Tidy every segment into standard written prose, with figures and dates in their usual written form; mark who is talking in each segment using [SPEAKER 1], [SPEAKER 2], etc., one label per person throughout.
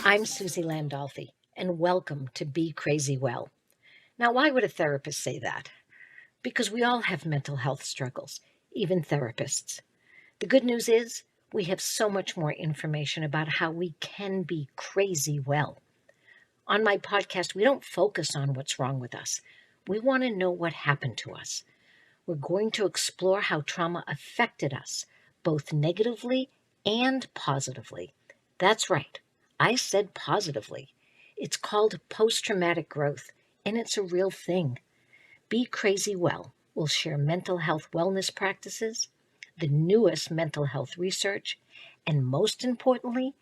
[SPEAKER 1] I'm Suzi Landolfi, and welcome to Be Crazy Well. Now, why would a therapist say that? Because we all have mental health struggles, even therapists. The good news is we have so much more information about how we can be crazy well. On my podcast, we don't focus on what's wrong with us. We want to know what happened to us. We're going to explore how trauma affected us, both negatively and positively. That's right. I said positively. It's called post-traumatic growth, and it's a real thing. Be Crazy Well will share mental health wellness practices, the newest mental health research, and most importantly,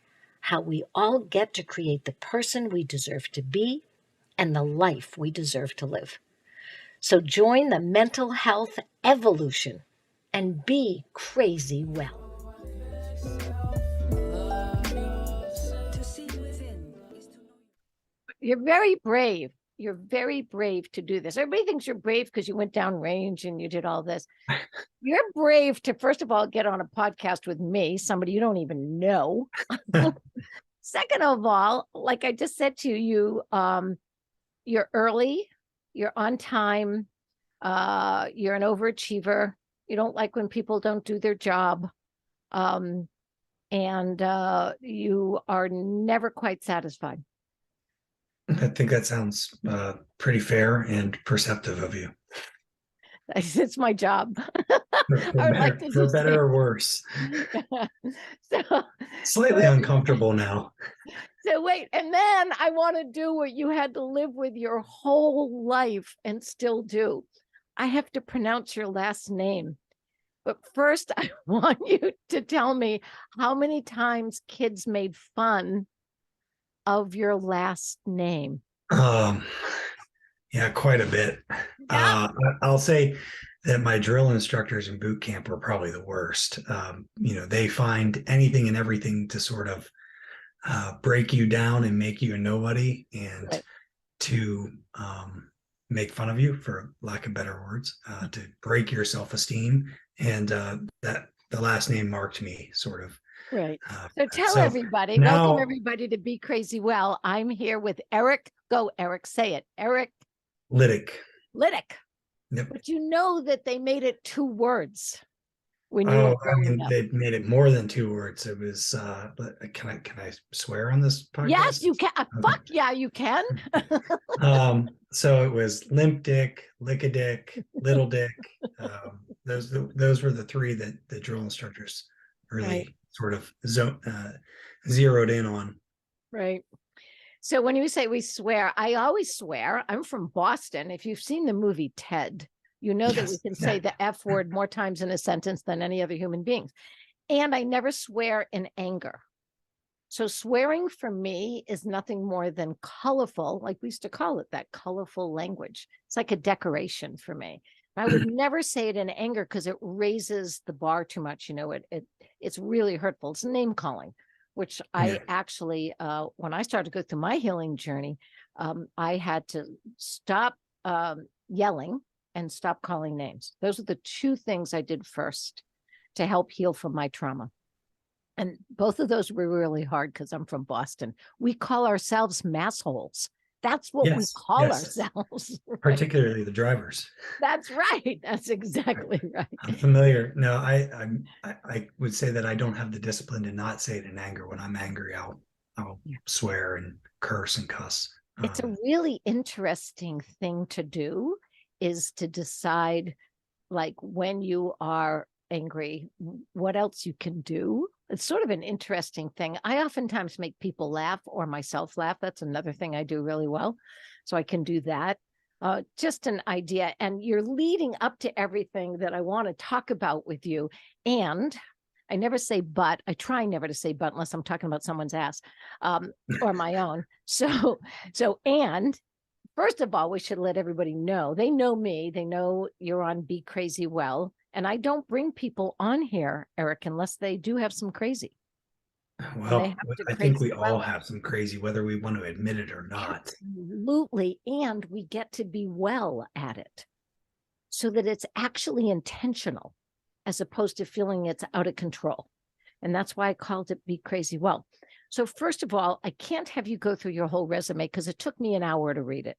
[SPEAKER 1] how we all get to create the person we deserve to be and the life we deserve to live. So join the mental health evolution and be crazy well. You're very brave. You're very brave to do this. Everybody thinks you're brave because you went down range and you did all this. You're brave to, first of all, get on a podcast with me, somebody you don't even know. Second of all, like I just said to you, you're early, you're on time, you're an overachiever. You don't like when people don't do their job. And you are never quite satisfied.
[SPEAKER 2] I think that sounds pretty fair and perceptive of you.
[SPEAKER 1] It's my job.
[SPEAKER 2] For better or worse. Slightly uncomfortable now.
[SPEAKER 1] So wait, and then I want to do what you had to live with your whole life and still do. I have to pronounce your last name. But first, I want you to tell me how many times kids made fun of your last name.
[SPEAKER 2] Yeah, quite a bit. Yeah. I'll say that my drill instructors in boot camp were probably the worst. They find anything and everything to sort of break you down and make you a nobody, and right. to make fun of you, for lack of better words, to break your self-esteem. And that the last name marked me sort of.
[SPEAKER 1] Right. So tell everybody, welcome everybody to Be Crazy Well. I'm here with Eric. Go, Eric, say it. Eric
[SPEAKER 2] Liddick.
[SPEAKER 1] Liddick.
[SPEAKER 2] Yep.
[SPEAKER 1] But you know that they made it 2 words. When you
[SPEAKER 2] they made it more than 2 words. It was can I swear on this podcast?
[SPEAKER 1] Yes, you can. Okay. Fuck yeah, you can.
[SPEAKER 2] So it was limp dick, lick a dick, little dick. Those were the 3 that the drill instructors really sort of zeroed in on.
[SPEAKER 1] Right. So when you say we swear, I always swear. I'm from Boston. If you've seen the movie Ted, you know that we can say the F word more times in a sentence than any other human beings. And I never swear in anger. So swearing for me is nothing more than colorful, like we used to call it, that colorful language. It's like a decoration for me. I would never say it in anger because it raises the bar too much. It's really hurtful. It's name calling, which I actually, when I started to go through my healing journey, I had to stop yelling and stop calling names. Those are the 2 things I did first to help heal from my trauma. And both of those were really hard because I'm from Boston. We call ourselves massholes. That's what we call ourselves.
[SPEAKER 2] Right? Particularly the drivers.
[SPEAKER 1] That's right. That's exactly right.
[SPEAKER 2] I'm familiar. No, I would say that I don't have the discipline to not say it in anger. When I'm angry, I'll swear and curse and cuss.
[SPEAKER 1] It's a really interesting thing to do, is to decide, like, when you are angry, what else you can do. It's sort of an interesting thing. I oftentimes make people laugh or myself laugh. That's another thing I do really well. So I can do that. Just an idea. And you're leading up to everything that I want to talk about with you. And I never say but. I try never to say but unless I'm talking about someone's ass or my own. And first of all, we should let everybody know. They know me. They know you're on Be Crazy Well. And I don't bring people on here, Eric, unless they do have some crazy.
[SPEAKER 2] Well, I think we all have some crazy, whether we want to admit it or not.
[SPEAKER 1] Absolutely. And we get to be well at it so that it's actually intentional as opposed to feeling it's out of control. And that's why I called it Be Crazy Well. So first of all, I can't have you go through your whole resume because it took me an hour to read it.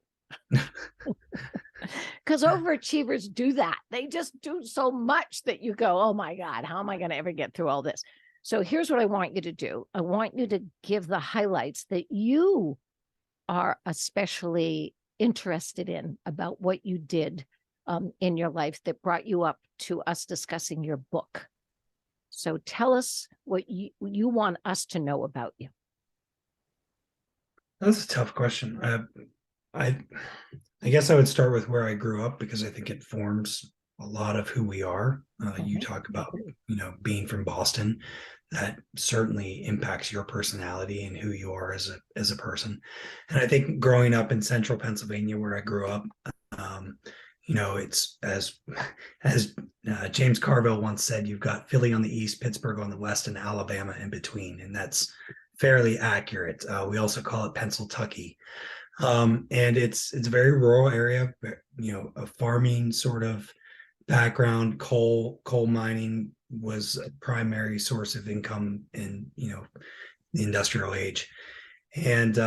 [SPEAKER 1] Because overachievers do that. They just do so much that you go, oh my God, how am I going to ever get through all this? So here's what I want you to do. I want you to give the highlights that you are especially interested in about what you did in your life that brought you up to us discussing your book. So tell us what you want us to know about you.
[SPEAKER 2] That's a tough question. I guess I would start with where I grew up because I think it forms a lot of who we are. You talk about, being from Boston. That certainly impacts your personality and who you are as a person. And I think growing up in central Pennsylvania, where I grew up, it's as James Carville once said, you've got Philly on the east, Pittsburgh on the west, and Alabama in between, and that's fairly accurate. We also call it Pennsyltucky. And it's a very rural area, a farming sort of background. Coal mining was a primary source of income in the industrial age, and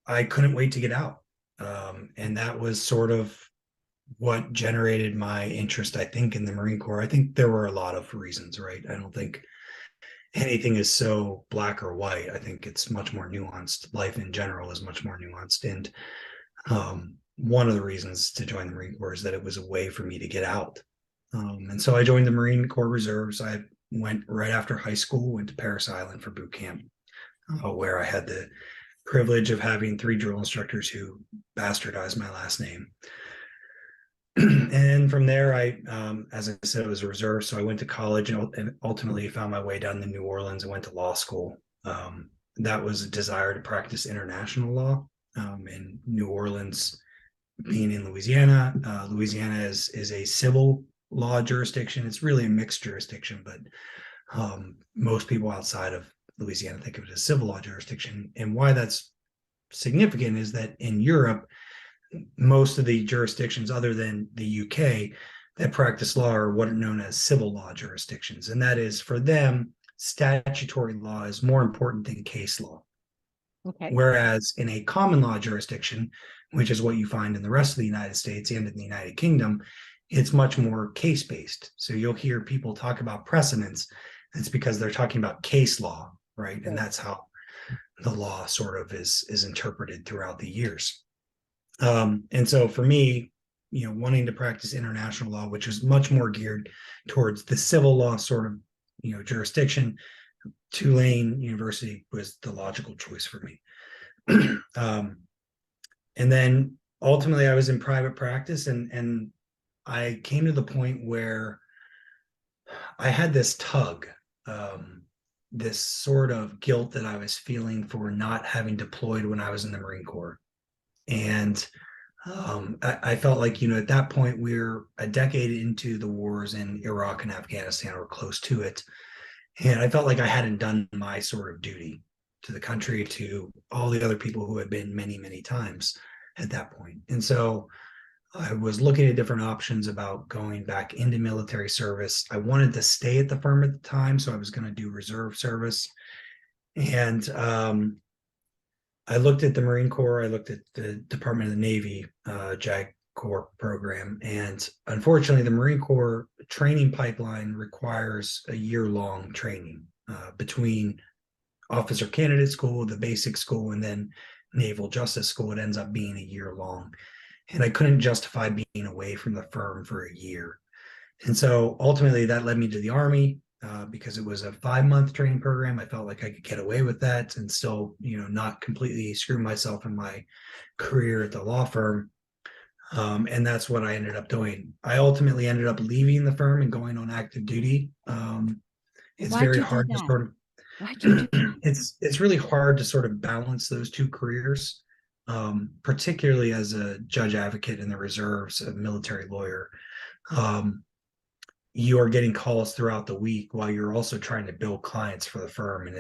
[SPEAKER 2] I couldn't wait to get out, and that was sort of what generated my interest, I think, in the Marine Corps. I think there were a lot of reasons, right? I don't think anything is so black or white. I think it's much more nuanced. Life in general is much more nuanced. And one of the reasons to join the Marine Corps is that it was a way for me to get out. And so I joined the Marine Corps Reserves. I went right after high school, went to Parris Island for boot camp, where I had the privilege of having 3 drill instructors who bastardized my last name. And from there, as I said, it was a reserve. So I went to college and ultimately found my way down to New Orleans and went to law school. That was a desire to practice international law. In New Orleans, being in Louisiana, Louisiana is a civil law jurisdiction. It's really a mixed jurisdiction, but most people outside of Louisiana think of it as civil law jurisdiction. And why that's significant is that in Europe, most of the jurisdictions other than the UK that practice law are what are known as civil law jurisdictions. And that is, for them, statutory law is more important than case law. Okay. Whereas in a common law jurisdiction, which is what you find in the rest of the United States and in the United Kingdom, it's much more case-based. So you'll hear people talk about precedents. It's because they're talking about case law, right? And that's how the law sort of is interpreted throughout the years. And so for me, wanting to practice international law, which is much more geared towards the civil law sort of, jurisdiction, Tulane University was the logical choice for me. And then ultimately I was in private practice, and I came to the point where I had this tug, this sort of guilt that I was feeling for not having deployed when I was in the Marine Corps. And I felt like, at that point, we're a decade into the wars in Iraq and Afghanistan, or close to it. And I felt like I hadn't done my sort of duty to the country, to all the other people who had been many, many times at that point. And so I was looking at different options about going back into military service. I wanted to stay at the firm at the time, so I was going to do reserve service. And I looked at the Marine Corps, I looked at the Department of the Navy, JAG Corps program, and unfortunately the Marine Corps training pipeline requires a year-long training between officer candidate school, the basic school, and then Naval Justice School. It ends up being a year-long. And I couldn't justify being away from the firm for a year. And so ultimately that led me to the Army. Because it was a 5-month training program, I felt like I could get away with that and still, not completely screw myself in my career at the law firm. And that's what I ended up doing. I ultimately ended up leaving the firm and going on active duty. It's very hard to sort of, it's really hard to sort of balance those two careers, particularly as a judge advocate in the reserves, a military lawyer. You are getting calls throughout the week while you're also trying to build clients for the firm. And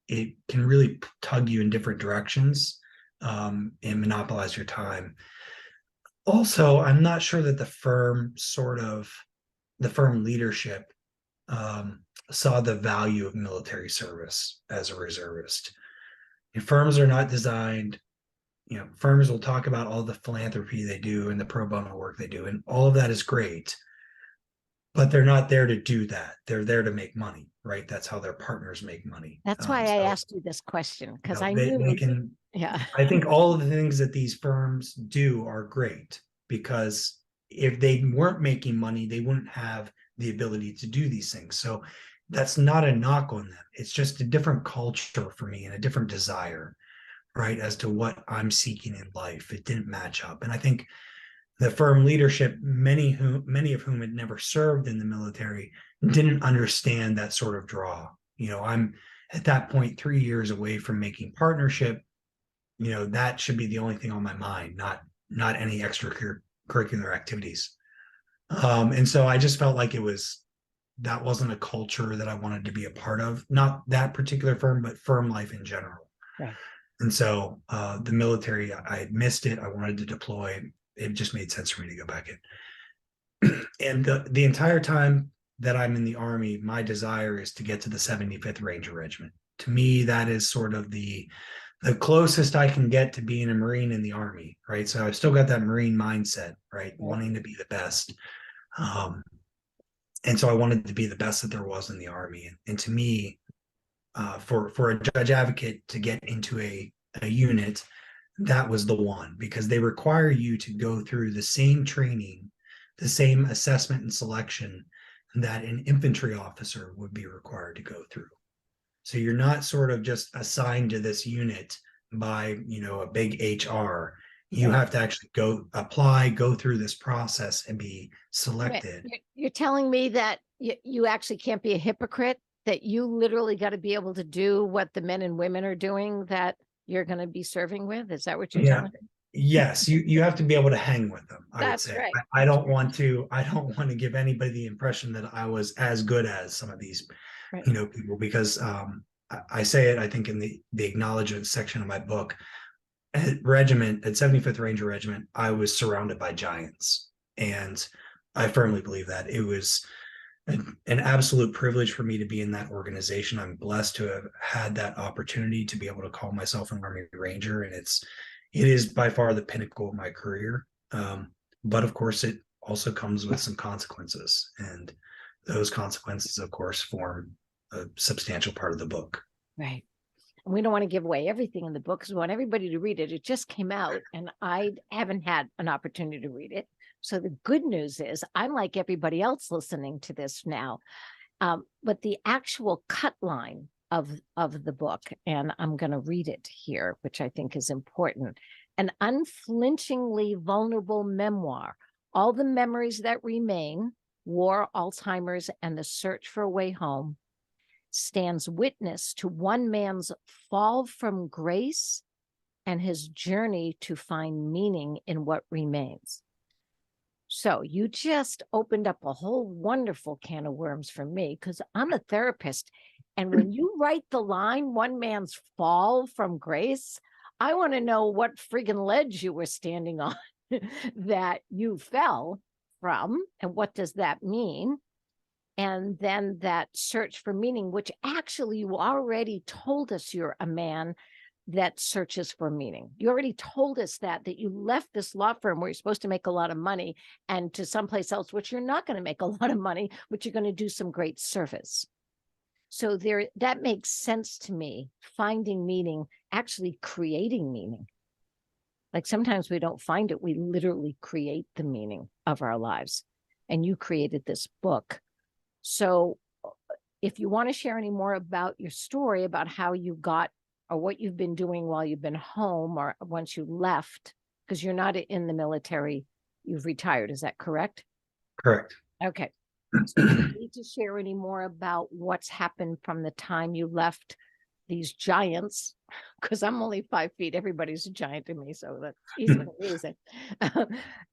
[SPEAKER 2] it can really tug you in different directions and monopolize your time. Also, I'm not sure that the firm leadership saw the value of military service as a reservist. And firms are not designed, firms will talk about all the philanthropy they do and the pro bono work they do, and all of that is great, but they're not there to do that. They're there to make money, right? That's how their partners make money.
[SPEAKER 1] That's why I asked you this question, because I
[SPEAKER 2] they
[SPEAKER 1] knew.
[SPEAKER 2] can,
[SPEAKER 1] Yeah.
[SPEAKER 2] I think all of the things that these firms do are great, because if they weren't making money, they wouldn't have the ability to do these things. So that's not a knock on them. It's just a different culture for me and a different desire, right, as to what I'm seeking in life. It didn't match up. And I think the firm leadership, many of whom had never served in the military, didn't understand that sort of draw. I'm at that point 3 years away from making partnership. That should be the only thing on my mind, not any extracurricular activities. And so I just felt like that wasn't a culture that I wanted to be a part of. Not that particular firm, but firm life in general.
[SPEAKER 1] Right.
[SPEAKER 2] And so the military, I had missed it. I wanted to deploy. It just made sense for me to go back in. And the entire time that I'm in the Army, my desire is to get to the 75th Ranger Regiment. To me, that is sort of the closest I can get to being a Marine in the Army, right? So I've still got that Marine mindset, right? Wanting to be the best. And so I wanted to be the best that there was in the Army. And to me, for a judge advocate to get into a unit, that was the one, because they require you to go through the same training, the same assessment and selection that an infantry officer would be required to go through. So you're not sort of just assigned to this unit by, a big HR. You have to actually go through this process and be selected.
[SPEAKER 1] You're telling me that you actually can't be a hypocrite, that you literally got to be able to do what the men and women are doing that you're going to be serving with? Is that what you're telling me?
[SPEAKER 2] Yes, you have to be able to hang with them. I would say.
[SPEAKER 1] Right.
[SPEAKER 2] I don't want to give anybody the impression that I was as good as some of these, people, because I say it, I think, in the acknowledgement section of my book. At 75th Ranger Regiment, I was surrounded by giants, and I firmly believe that it was an absolute privilege for me to be in that organization. I'm blessed to have had that opportunity to be able to call myself an Army Ranger, and it is by far the pinnacle of my career. But of course, it also comes with some consequences, and those consequences, of course, form a substantial part of the book.
[SPEAKER 1] Right. And we don't want to give away everything in the book because we want everybody to read it. It just came out and I haven't had an opportunity to read it. So the good news is I'm like everybody else listening to this now. But the actual cut line of the book, and I'm going to read it here, which I think is important. An unflinchingly vulnerable memoir, all the memories that remain, war, Alzheimer's, and the search for a way home, stands witness to one man's fall from grace and his journey to find meaning in what remains. So you just opened up a whole wonderful can of worms for me, because I'm a therapist. And when you write the line, one man's fall from grace, I want to know what friggin' ledge you were standing on that you fell from, and what does that mean? And then that search for meaning, which actually you already told us you're a man that searches for meaning. You already told us that you left this law firm where you're supposed to make a lot of money and to someplace else, which you're not going to make a lot of money, but you're going to do some great service. So that makes sense to me. Finding meaning, actually creating meaning. Like sometimes we don't find it. We literally create the meaning of our lives. And you created this book. So if you want to share any more about your story, about how you got, or what you've been doing while you've been home or once you left, because you're not in the military, you've retired. Is that correct?
[SPEAKER 2] Correct.
[SPEAKER 1] Okay. So do you need to share any more about what's happened from the time you left these giants? Because I'm only 5 feet. Everybody's a giant to me, so that's easy to reason.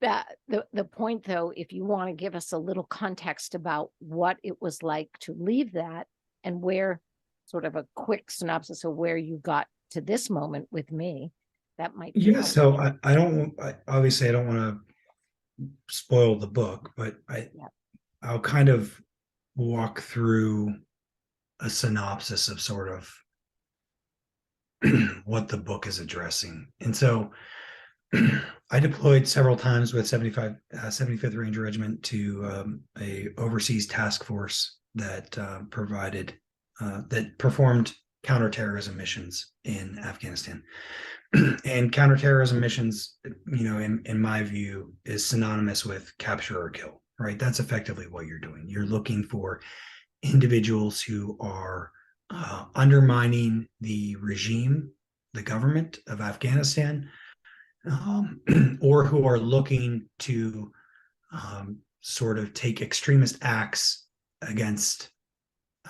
[SPEAKER 1] That the point, though, if you want to give us a little context about what it was like to leave that, and where, sort of a quick synopsis of where you got to this moment with me, that might be helpful.
[SPEAKER 2] So obviously I don't want to spoil the book, but I'll kind of walk through a synopsis of sort of what the book is addressing. And so I deployed several times with 75th Ranger Regiment to a overseas task force that that performed counterterrorism missions in Afghanistan. And counterterrorism missions, in my view, is synonymous with capture or kill, right? That's effectively what you're doing. You're looking for individuals who are undermining the regime, the government of Afghanistan, or who are looking to sort of take extremist acts against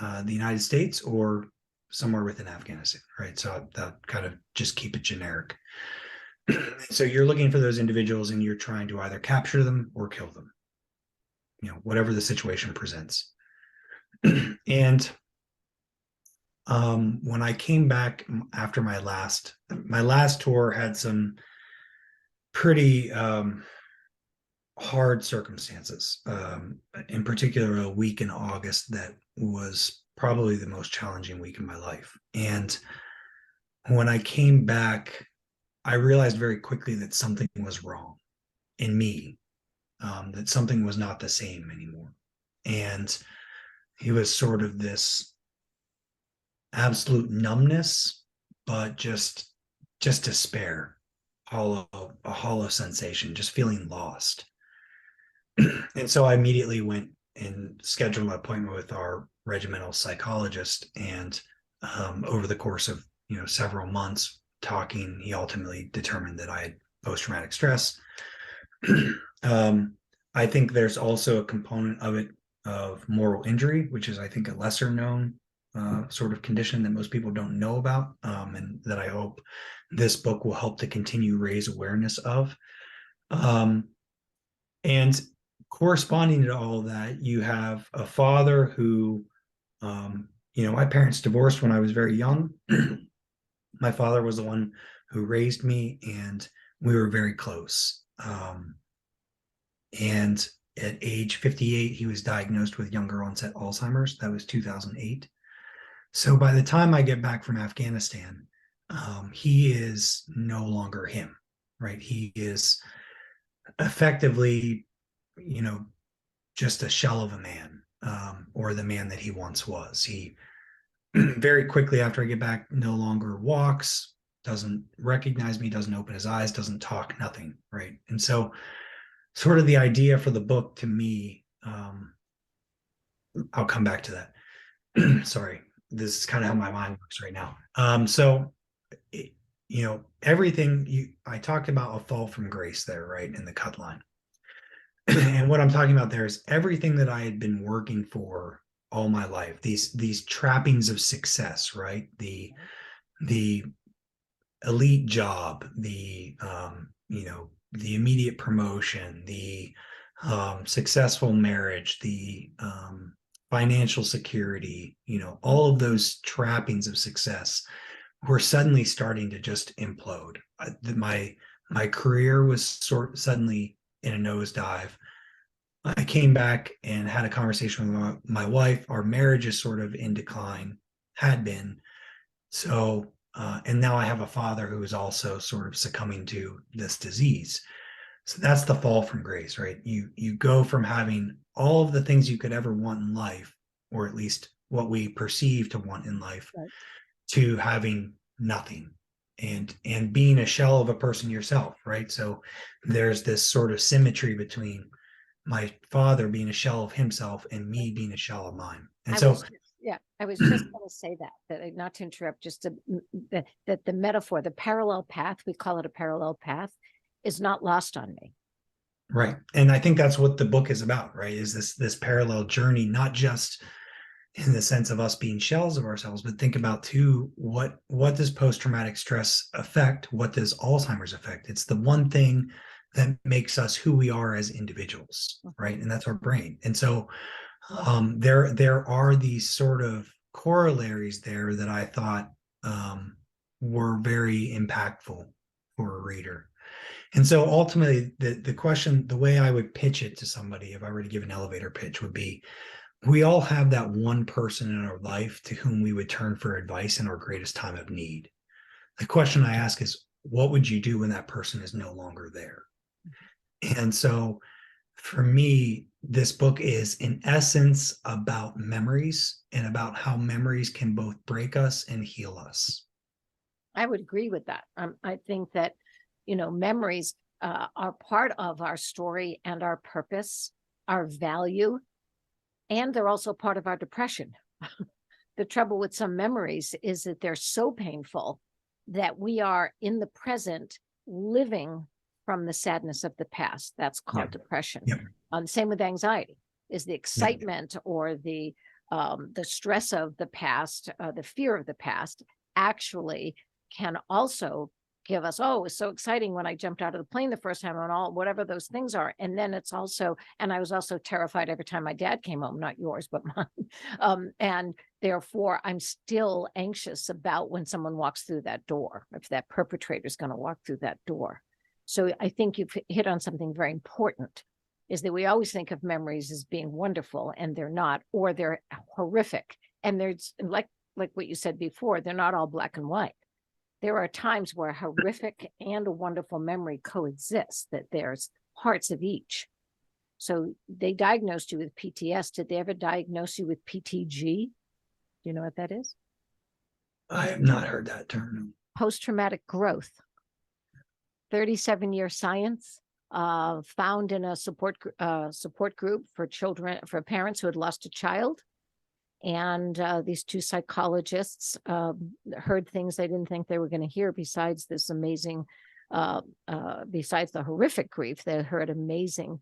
[SPEAKER 2] the United States or somewhere within Afghanistan, right? So that kind of just keep it generic. So you're looking for those individuals and you're trying to either capture them or kill them, whatever the situation presents. And when I came back after my last tour had some pretty hard circumstances. In particular, a week in August that was probably the most challenging week in my life. And when I came back, I realized very quickly that something was wrong in me, that something was not the same anymore. And it was sort of this absolute numbness, but just despair, a hollow sensation, just feeling lost. And so I immediately went and scheduled an appointment with our regimental psychologist. And over the course of several months talking, he ultimately determined that I had post-traumatic stress. I think there's also a component of it of moral injury, which is, I think, a lesser known sort of condition that most people don't know about, and that I hope this book will help to continue raise awareness of. And corresponding to all that, you have a father who, my parents divorced when I was very young. My father was the one who raised me, and we were very close. And at age 58, he was diagnosed with younger onset Alzheimer's. That was 2008. So by the time I get back from Afghanistan, he is no longer him, right? He is effectively, just a shell of a man, or the man that he once was. He very quickly after I get back no longer walks, doesn't recognize me, doesn't open his eyes, doesn't talk, nothing, right? And so sort of the idea for the book to me, I'll come back to that. Sorry, this is kind of how my mind works right now. Everything I talked about a fall from grace there, right, in the cut line. And what I'm talking about there is everything that I had been working for all my life, these trappings of success, right? The elite job, the immediate promotion, the successful marriage, the financial security, all of those trappings of success were suddenly starting to just implode. My career was suddenly in a nosedive. I came back and had a conversation with my wife. Our marriage is sort of in decline, had been. So, and now I have a father who is also sort of succumbing to this disease. So that's the fall from grace, right? You go from having all of the things you could ever want in life, or at least what we perceive to want in life, right, to having nothing and being a shell of a person yourself, right? So there's this sort of symmetry between my father being a shell of himself and me being a shell of mine. And
[SPEAKER 1] I was just going to say that not to interrupt, just that the metaphor, the parallel path, we call it a parallel path, is not lost on me.
[SPEAKER 2] Right. And I think that's what the book is about, right? Is this parallel journey, not just in the sense of us being shells of ourselves, but think about too, what does post-traumatic stress affect? What does Alzheimer's affect? It's the one thing that makes us who we are as individuals, right? And that's our brain. And so there are these sort of corollaries there that I thought were very impactful for a reader. And so ultimately the question, the way I would pitch it to somebody, if I were to give an elevator pitch, would be, we all have that one person in our life to whom we would turn for advice in our greatest time of need. The question I ask is, what would you do when that person is no longer there? And so for me, this book is in essence about memories and about how memories can both break us and heal us.
[SPEAKER 1] I would agree with that. I think that, memories are part of our story and our purpose, our value, and they're also part of our depression. The trouble with some memories is that they're so painful that we are in the present living from the sadness of the past. That's called depression. Same with anxiety, is the excitement or the stress of the past, the fear of the past actually can also give us, oh, it was so exciting when I jumped out of the plane the first time, and all whatever those things are. And then it's also, and I was also terrified every time my dad came home, not yours, but mine. And therefore, I'm still anxious about when someone walks through that door, if that perpetrator is going to walk through that door. So I think you've hit on something very important, is that we always think of memories as being wonderful, and they're not, or they're horrific. And there's like what you said before, they're not all black and white. There are times where horrific and a wonderful memory coexist, that there's parts of each. So they diagnosed you with PTS. Did they ever diagnose you with PTG? Do you know what that is?
[SPEAKER 2] I have not heard that term.
[SPEAKER 1] Post-traumatic growth. 37-year science found in a support group for children, for parents who had lost a child. And these two psychologists heard things they didn't think they were going to hear. Besides this amazing, besides the horrific grief, they heard amazing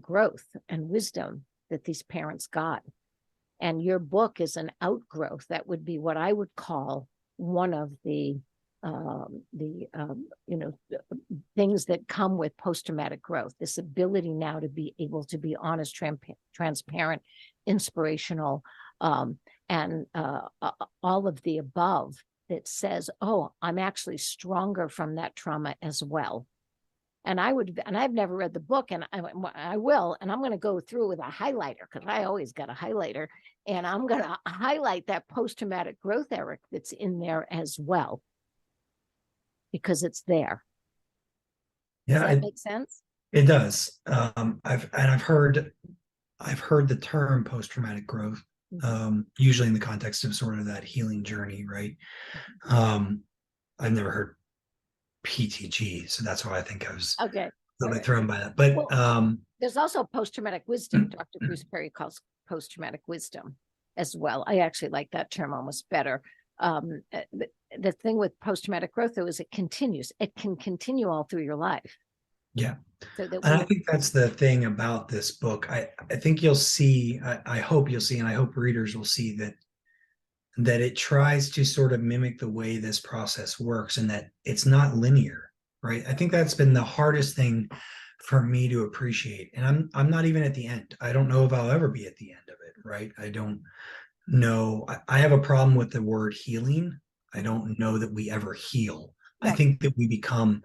[SPEAKER 1] growth and wisdom that these parents got. And your book is an outgrowth. That would be what I would call one of the things that come with post-traumatic growth. This ability now to be able to be honest, transparent, inspirational, and all of the above, that says, oh, I'm actually stronger from that trauma as well. And I've never read the book, and I will, and I'm going to go through with a highlighter, because I always got a highlighter, and I'm going to highlight that post-traumatic growth, Eric, that's in there as well, because it's there. Does that make sense?
[SPEAKER 2] It does. I've heard the term post-traumatic growth, usually in the context of sort of that healing journey, right? I've never heard PTG, so that's why I think I was a little bit thrown by that. But
[SPEAKER 1] there's also post-traumatic wisdom. Dr. Bruce Perry calls post-traumatic wisdom as well. I actually like that term almost better. The thing with post-traumatic growth, though, is it continues. It can continue all through your life.
[SPEAKER 2] Yeah.
[SPEAKER 1] So
[SPEAKER 2] and I think that's the thing about this book. I think you'll see, I hope you'll see, and I hope readers will see that it tries to sort of mimic the way this process works, and that it's not linear, right? I think that's been the hardest thing for me to appreciate. And I'm not even at the end. I don't know if I'll ever be at the end of it, right? I don't know. I have a problem with the word healing. I don't know that we ever heal. I think that we become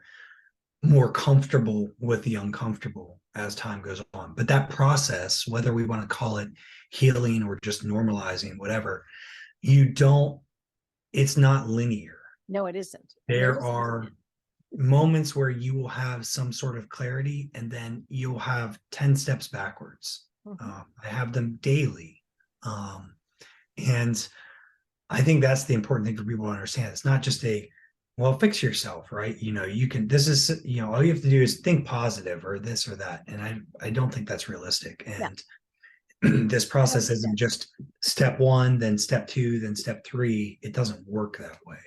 [SPEAKER 2] more comfortable with the uncomfortable as time goes on. But that process, whether we want to call it healing or just normalizing, whatever, it's not linear.
[SPEAKER 1] No, it isn't.
[SPEAKER 2] There are moments where you will have some sort of clarity, and then you'll have 10 steps backwards. I have them daily. And I think that's the important thing for people to understand. It's not just fix yourself, right? all you have to do is think positive or this or that. And I don't think that's realistic. And this process isn't just step one, then step two, then step three. It doesn't work that way.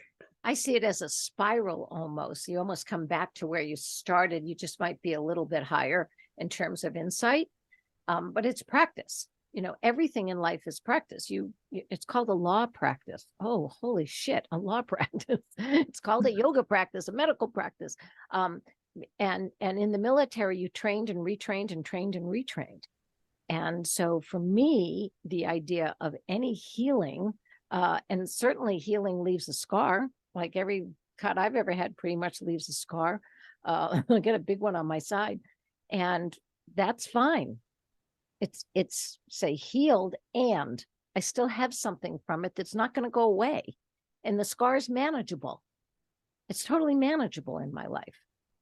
[SPEAKER 1] I see it as a spiral almost. You almost come back to where you started. You just might be a little bit higher in terms of insight, but it's practice. Everything in life is practice. It's called a law practice. Oh, holy shit, a law practice. It's called a yoga practice, a medical practice. And in the military, you trained and retrained and trained and retrained. And so for me, the idea of any healing, and certainly healing leaves a scar, like every cut I've ever had pretty much leaves a scar. I get a big one on my side, and that's fine. It's say healed, and I still have something from it that's not going to go away. And the scar is manageable. It's totally manageable in my life.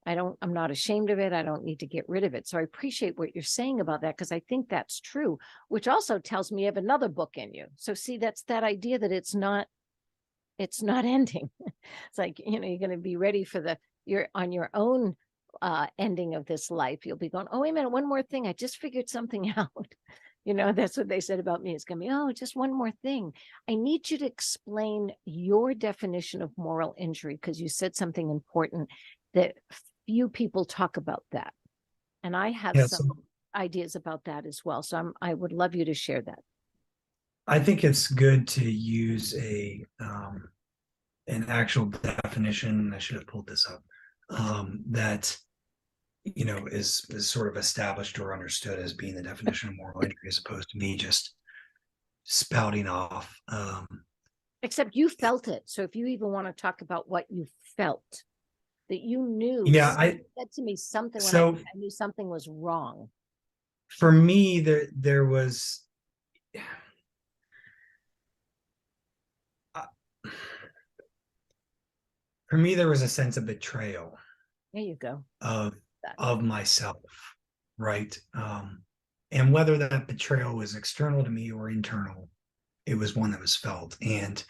[SPEAKER 1] I'm not ashamed of it. I don't need to get rid of it. So I appreciate what you're saying about that, because I think that's true, which also tells me you have another book in you. So see, that's that idea that it's not ending. It's like, you're going to be ready for you're on your own ending of this life. You'll be going, oh, wait a minute, one more thing. I just figured something out. That's what they said about me. It's going to be, oh, just one more thing. I need you to explain your definition of moral injury, because you said something important that few people talk about that. And I have some ideas about that as well. So I would love you to share that.
[SPEAKER 2] I think it's good to use an actual definition. I should have pulled this up. That is sort of established or understood as being the definition of moral injury, as opposed to me just spouting off.
[SPEAKER 1] Except you felt it. So if you even want to talk about what you felt, that you knew.
[SPEAKER 2] Yeah,
[SPEAKER 1] I said to me something when I knew something was wrong.
[SPEAKER 2] For me, there was. For me, there was a sense of betrayal.
[SPEAKER 1] There you go.
[SPEAKER 2] Of myself, right? And whether that betrayal was external to me or internal, it was one that was felt. And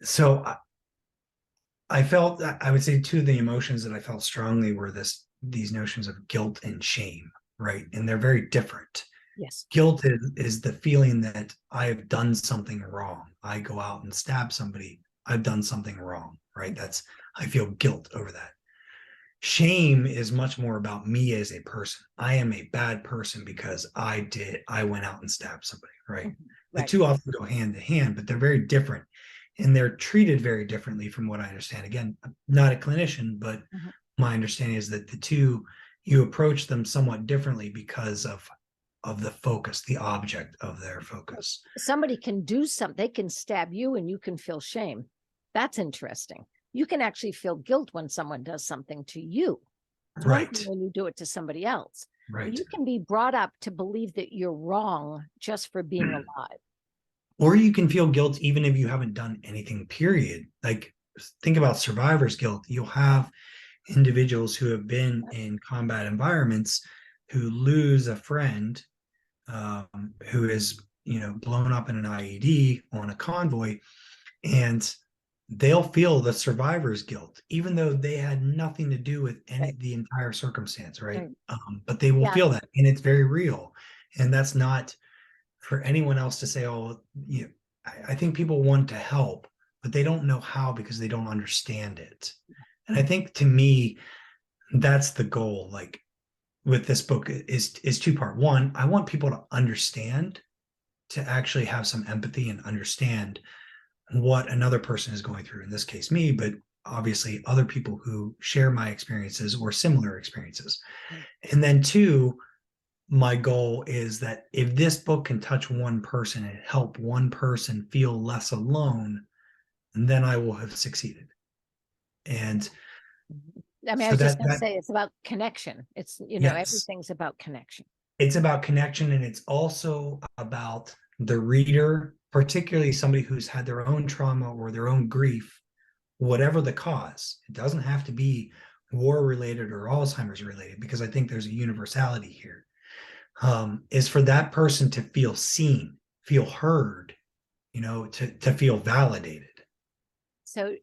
[SPEAKER 2] so I felt, I would say, two of the emotions that I felt strongly were these notions of guilt and shame, right? And they're very different.
[SPEAKER 1] Yes.
[SPEAKER 2] Guilt is the feeling that I have done something wrong. I go out and stab somebody. I've done something wrong, right? I feel guilt over that. Shame is much more about me as a person. I am a bad person because I went out and stabbed somebody, right? The two often go hand to hand, but they're very different, and they're treated very differently from what I understand. Again, I'm not a clinician, but my understanding is that the two, you approach them somewhat differently because of the focus, the object of their focus.
[SPEAKER 1] Somebody can do something, they can stab you and you can feel shame. That's interesting. You can actually feel guilt when someone does something to you. It's one thing when you do it to somebody else.
[SPEAKER 2] Right.
[SPEAKER 1] You can be brought up to believe that you're wrong just for being alive.
[SPEAKER 2] Or you can feel guilt even if you haven't done anything, period. Like, think about survivor's guilt. You'll have individuals who have been in combat environments who lose a friend who is, blown up in an IED on a convoy, and they'll feel the survivor's guilt, even though they had nothing to do with the entire circumstance, right? But they will feel that, and it's very real. And that's not for anyone else to say, oh, I think people want to help, but they don't know how because they don't understand it. And I think, to me, that's the goal. Like, with this book is two-part. One, I want people to understand, to actually have some empathy and understand what another person is going through, in this case me, but obviously other people who share my experiences or similar experiences. And then two, my goal is that if this book can touch one person and help one person feel less alone, then I will have succeeded. And
[SPEAKER 1] I mean, I was just going to say, it's about connection. It's, everything's about connection.
[SPEAKER 2] It's about connection, and it's also about the reader, particularly somebody who's had their own trauma or their own grief, whatever the cause. It doesn't have to be war related or Alzheimer's related, because I think there's a universality here, is for that person to feel seen, feel heard, to feel validated.
[SPEAKER 1] So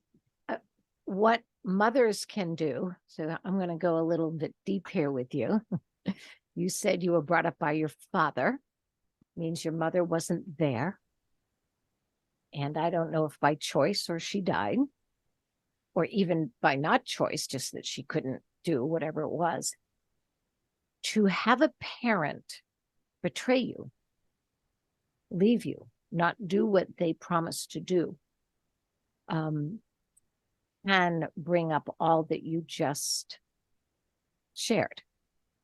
[SPEAKER 1] what mothers can do, so I'm going to go a little bit deep here with you. You said you were brought up by your father, means your mother wasn't there. And I don't know if by choice or she died, or even by not choice, just that she couldn't do whatever it was. To have a parent betray you, leave you, not do what they promised to do, can bring up all that you just shared.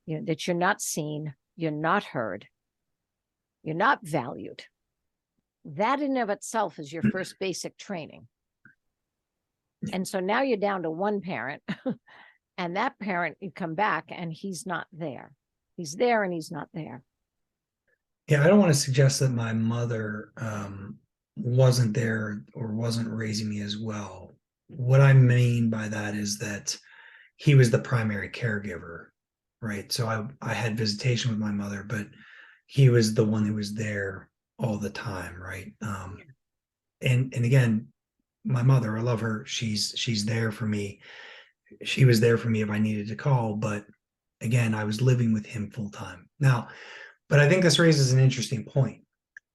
[SPEAKER 1] That you're not seen, you're not heard, you're not valued. That in and of itself is your first basic training. And so now you're down to one parent, and that parent, you come back and he's not there. He's there and he's not there.
[SPEAKER 2] Yeah, I don't want to suggest that my mother wasn't there or wasn't raising me as well. What I mean by that is that he was the primary caregiver, right? So I had visitation with my mother, but he was the one who was there all the time, right? And again, my mother, I love her. She's there for me. She was there for me if I needed to call, but again, I was living with him full time. Now, but I think this raises an interesting point.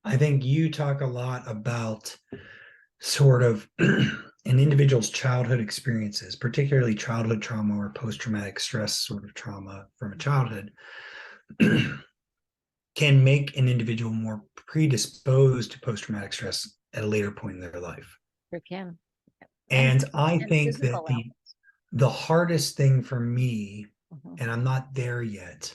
[SPEAKER 2] I think you talk a lot about sort of an individual's childhood experiences, particularly childhood trauma or post-traumatic stress sort of trauma from a childhood, can make an individual more predisposed to post-traumatic stress at a later point in their life.
[SPEAKER 1] Sure can.
[SPEAKER 2] And I
[SPEAKER 1] And
[SPEAKER 2] think that
[SPEAKER 1] physical
[SPEAKER 2] the hardest thing for me,
[SPEAKER 1] health.
[SPEAKER 2] and I'm not there yet,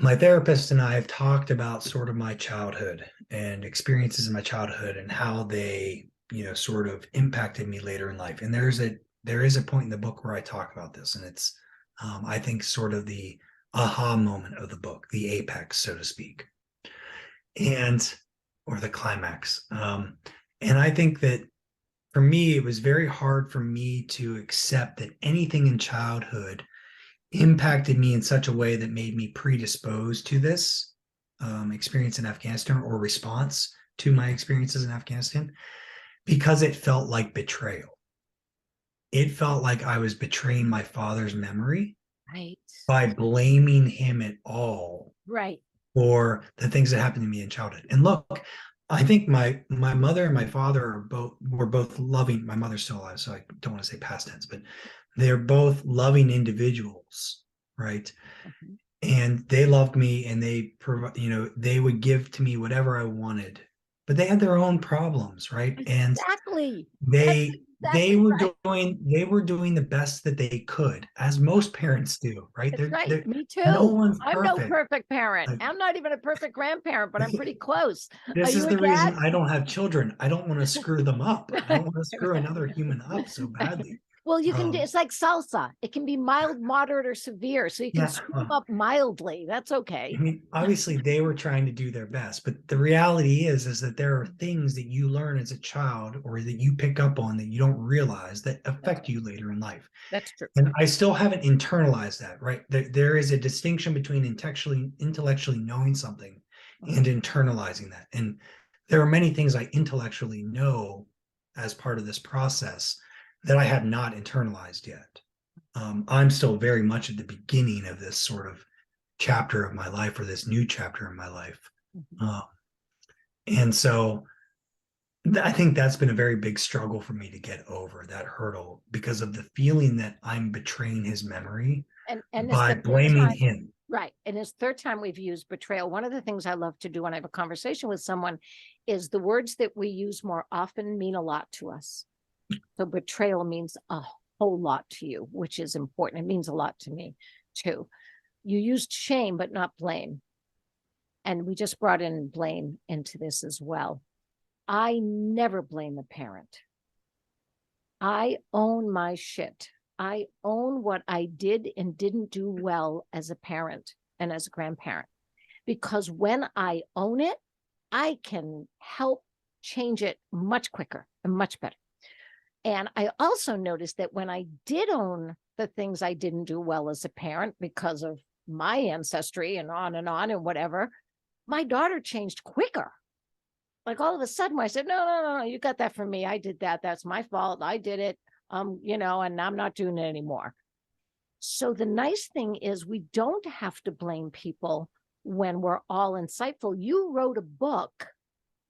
[SPEAKER 2] my therapist and I have talked about sort of my childhood and experiences in my childhood and how they, sort of impacted me later in life. And there is a point in the book where I talk about this, and it's I think sort of the aha moment of the book, the apex, so to speak, and or the climax. And I think that for me, it was very hard for me to accept that anything in childhood impacted me in such a way that made me predisposed to this experience in Afghanistan or response to my experiences in Afghanistan, because it felt like betrayal. It felt like I was betraying my father's memory
[SPEAKER 1] Right.
[SPEAKER 2] by blaming him at all
[SPEAKER 1] Right.
[SPEAKER 2] for the things that happened to me in childhood. And look, I think my mother and my father were both loving. My mother's still alive, so I don't want to say past tense, but they're both loving individuals, right?
[SPEAKER 1] Mhm.
[SPEAKER 2] And they loved me, and they would give to me whatever I wanted, but they had their own problems, right? And
[SPEAKER 1] Exactly. That's
[SPEAKER 2] they
[SPEAKER 1] exactly
[SPEAKER 2] were
[SPEAKER 1] right.
[SPEAKER 2] doing the best that they could, as most parents do, right?
[SPEAKER 1] It's right.
[SPEAKER 2] They're
[SPEAKER 1] Me
[SPEAKER 2] no
[SPEAKER 1] too.
[SPEAKER 2] one's
[SPEAKER 1] I'm no
[SPEAKER 2] perfect.
[SPEAKER 1] perfect parent.
[SPEAKER 2] Like,
[SPEAKER 1] I'm not even a perfect grandparent, but I'm pretty close. Are
[SPEAKER 2] this
[SPEAKER 1] you
[SPEAKER 2] is
[SPEAKER 1] a
[SPEAKER 2] the reason
[SPEAKER 1] dad?
[SPEAKER 2] I don't have children. I don't want to screw them up. I don't
[SPEAKER 1] Right.
[SPEAKER 2] want to screw another human up so badly.
[SPEAKER 1] Well, you can do
[SPEAKER 2] Um,
[SPEAKER 1] it's like salsa. It can be mild, moderate, or severe. So you can
[SPEAKER 2] yeah,
[SPEAKER 1] screw them up mildly. That's
[SPEAKER 2] I
[SPEAKER 1] okay.
[SPEAKER 2] mean, obviously they were trying to do their best, but the reality is that there are things that you learn as a child or that you pick up on that you don't realize that
[SPEAKER 1] That's
[SPEAKER 2] affect you later in life.
[SPEAKER 1] that's true.
[SPEAKER 2] And I still haven't internalized that, right? There is a distinction between intellectually knowing something and internalizing that. And there are many things I intellectually know as part of this process that I have not internalized yet. I'm still very much at the beginning of this sort of chapter of my life, or this new chapter in my life.
[SPEAKER 1] Mhm.
[SPEAKER 2] Uh, and so I think that's been a very big struggle for me to get over, that hurdle, because of the feeling that I'm betraying his memory
[SPEAKER 1] And it's
[SPEAKER 2] by
[SPEAKER 1] the third
[SPEAKER 2] blaming
[SPEAKER 1] time,
[SPEAKER 2] him.
[SPEAKER 1] right? And it's third time we've used betrayal. One of the things I love to do when I have a conversation with someone is the words that we use more often mean a lot to us. So betrayal means a whole lot to you, which is important. It means a lot to me too. You used shame, but not blame. And we just brought in blame into this as well. I never blame the parent. I own my shit. I own what I did and didn't do well as a parent and as a grandparent. Because when I own it, I can help change it much quicker and much better. And I also noticed that when I did own the things I didn't do well as a parent because of my ancestry and on and whatever, my daughter changed quicker. Like all of a sudden, I said, no, you got that from me. I did that. That's my fault. I did it. And I'm not doing it anymore. So the nice thing is we don't have to blame people when we're all insightful. You wrote a book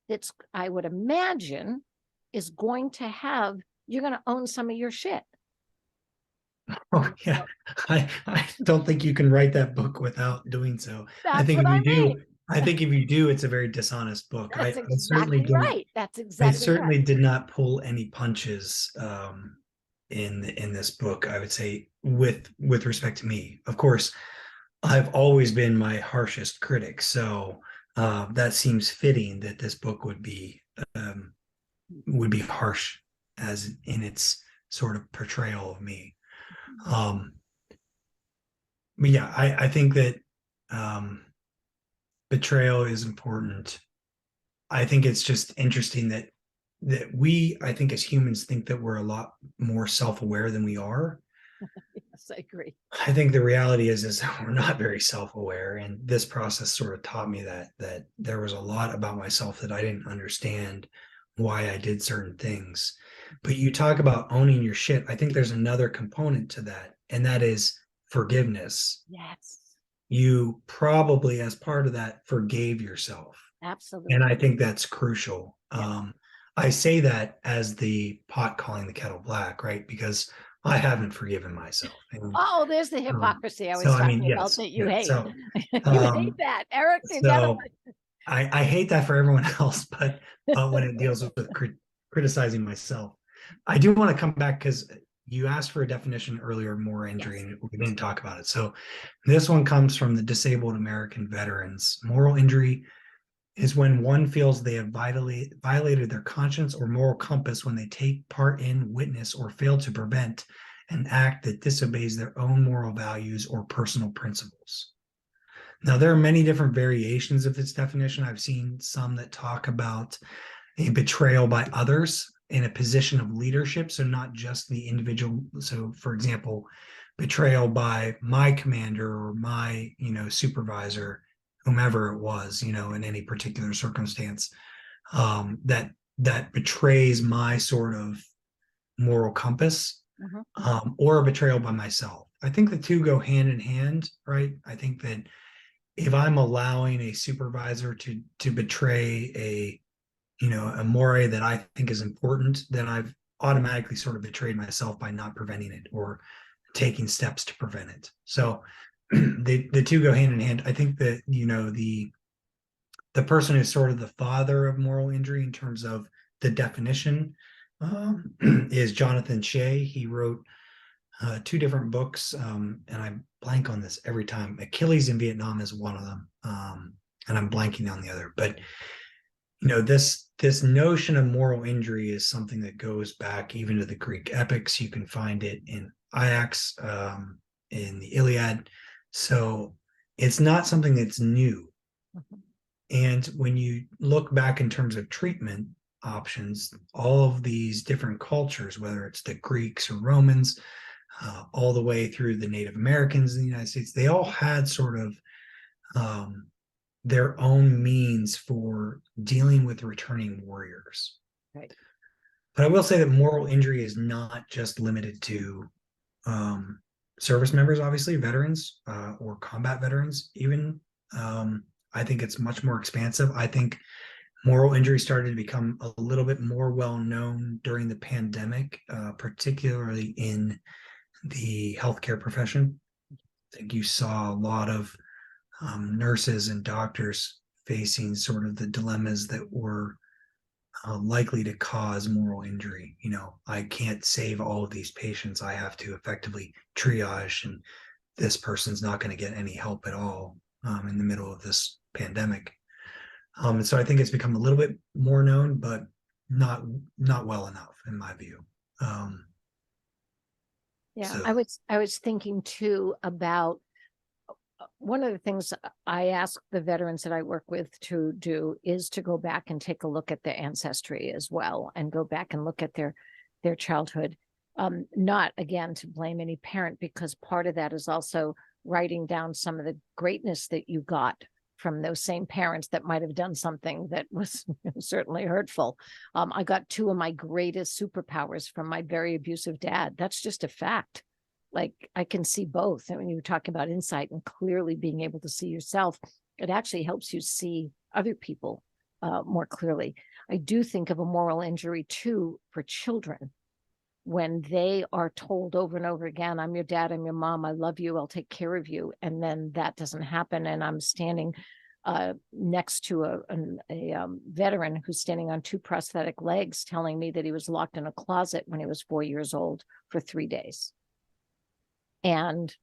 [SPEAKER 1] that's, I would imagine, is going to have, you're going to own some of your shit.
[SPEAKER 2] Oh, yeah. I don't think you can write that book without doing so. I
[SPEAKER 1] That's
[SPEAKER 2] think
[SPEAKER 1] what
[SPEAKER 2] if
[SPEAKER 1] I
[SPEAKER 2] you
[SPEAKER 1] mean.
[SPEAKER 2] do, it's a very dishonest book.
[SPEAKER 1] That's
[SPEAKER 2] I certainly
[SPEAKER 1] exactly
[SPEAKER 2] didn't.
[SPEAKER 1] right. That's
[SPEAKER 2] I
[SPEAKER 1] exactly right.
[SPEAKER 2] certainly did not pull any punches in this book. I would say with respect to me. Of course, I've always been my harshest critic, so that seems fitting that this book would be harsh as in its sort of portrayal of me. Um, but yeah, I think that um, betrayal is important. I think it's just interesting that I think as humans think that we're a lot more self-aware than we are.
[SPEAKER 1] Yes, I agree.
[SPEAKER 2] I think the reality is we're not very self-aware, and this process sort of taught me that there was a lot about myself that I didn't understand why I did certain things. But you talk about owning your shit. I think there's another component to that, and that is forgiveness.
[SPEAKER 1] Yes,
[SPEAKER 2] You probably, as part of that, forgave yourself. And
[SPEAKER 1] absolutely.
[SPEAKER 2] I think that's crucial.
[SPEAKER 1] Yes.
[SPEAKER 2] I say that as the pot calling the kettle black, right? Because I haven't forgiven myself. And
[SPEAKER 1] Oh, there's the hypocrisy I
[SPEAKER 2] so,
[SPEAKER 1] was
[SPEAKER 2] I mean,
[SPEAKER 1] talking about
[SPEAKER 2] yes,
[SPEAKER 1] that you
[SPEAKER 2] yeah.
[SPEAKER 1] hate.
[SPEAKER 2] So,
[SPEAKER 1] You hate
[SPEAKER 2] um,
[SPEAKER 1] that, Eric. You gotta.
[SPEAKER 2] so I hate that for everyone else, but when it deals with criticizing myself, I do want to come back because you asked for a definition earlier, moral injury,
[SPEAKER 1] Yes.
[SPEAKER 2] and we didn't talk about it. So this one comes from the Disabled American Veterans. Moral injury is when one feels they have violated their conscience or moral compass when they take part in, witness, or fail to prevent an act that disobeys their own moral values or personal principles. Now, there are many different variations of this definition. I've seen some that talk about a betrayal by others in a position of leadership, so not just the individual. So, for example, betrayal by my commander or my, supervisor, whomever it was, in any particular circumstance, that betrays my sort of moral compass,
[SPEAKER 1] Mhm.
[SPEAKER 2] or a betrayal by myself. I think the two go hand in hand, right? I think that if I'm allowing a supervisor to betray a more that I think is important, then I've automatically sort of betrayed myself by not preventing it or taking steps to prevent it. So the two go hand in hand. I think that the person who's sort of the father of moral injury in terms of the definition is Jonathan Shea. He wrote two different books, and I blank on this every time. Achilles in Vietnam is one of them, and I'm blanking on the other. But this notion of moral injury is something that goes back even to the Greek epics. You can find it in Ajax, in the Iliad. So it's not something that's new.
[SPEAKER 1] Mhm.
[SPEAKER 2] And when you look back in terms of treatment options, all of these different cultures, whether it's the Greeks or Romans, all the way through the Native Americans in the United States, they all had sort of um, their own means for dealing with returning warriors.
[SPEAKER 1] Right.
[SPEAKER 2] But I will say that moral injury is not just limited to um, service members, obviously, veterans or combat veterans, even. I think it's much more expansive. I think moral injury started to become a little bit more well known during the pandemic, particularly in the healthcare profession. I think you saw a lot of nurses and doctors facing sort of the dilemmas that were likely to cause moral injury. I can't save all of these patients. I have to effectively triage, and this person's not going to get any help at all in the middle of this pandemic. And so I think it's become a little bit more known, but not well enough in my view.
[SPEAKER 1] Yeah,
[SPEAKER 2] So
[SPEAKER 1] I was thinking too about one of the things I ask the veterans that I work with to do is to go back and take a look at their ancestry as well, and go back and look at their childhood. Not again to blame any parent, because part of that is also writing down some of the greatness that you got from those same parents that might have done something that was certainly hurtful. I got two of my greatest superpowers from my very abusive dad. That's just a fact. Like, I can see both. And when you talk about insight and clearly being able to see yourself, it actually helps you see other people more clearly. I do think of a moral injury too for children when they are told over and over again, I'm your dad, I'm your mom, I love you, I'll take care of you. And then that doesn't happen. And I'm standing next to a veteran who's standing on two prosthetic legs telling me that he was locked in a closet when he was 4 years old for 3 days. And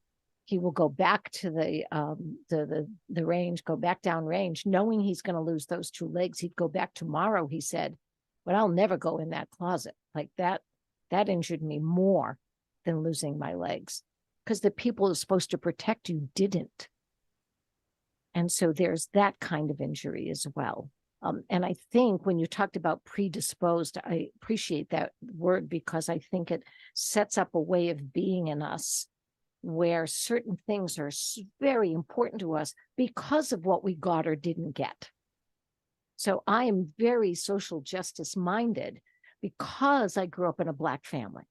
[SPEAKER 1] he will go back to the range, go back down range, knowing he's going to lose those two legs. He'd go back tomorrow, he said, but I'll never go in that closet. Like that injured me more than losing my legs, because the people who are supposed to protect you didn't. And so there's that kind of injury as well. And I think when you talked about predisposed, I appreciate that word because I think it sets up a way of being in us where certain things are very important to us because of what we got or didn't get. So I am very social justice minded because I grew up in a Black family,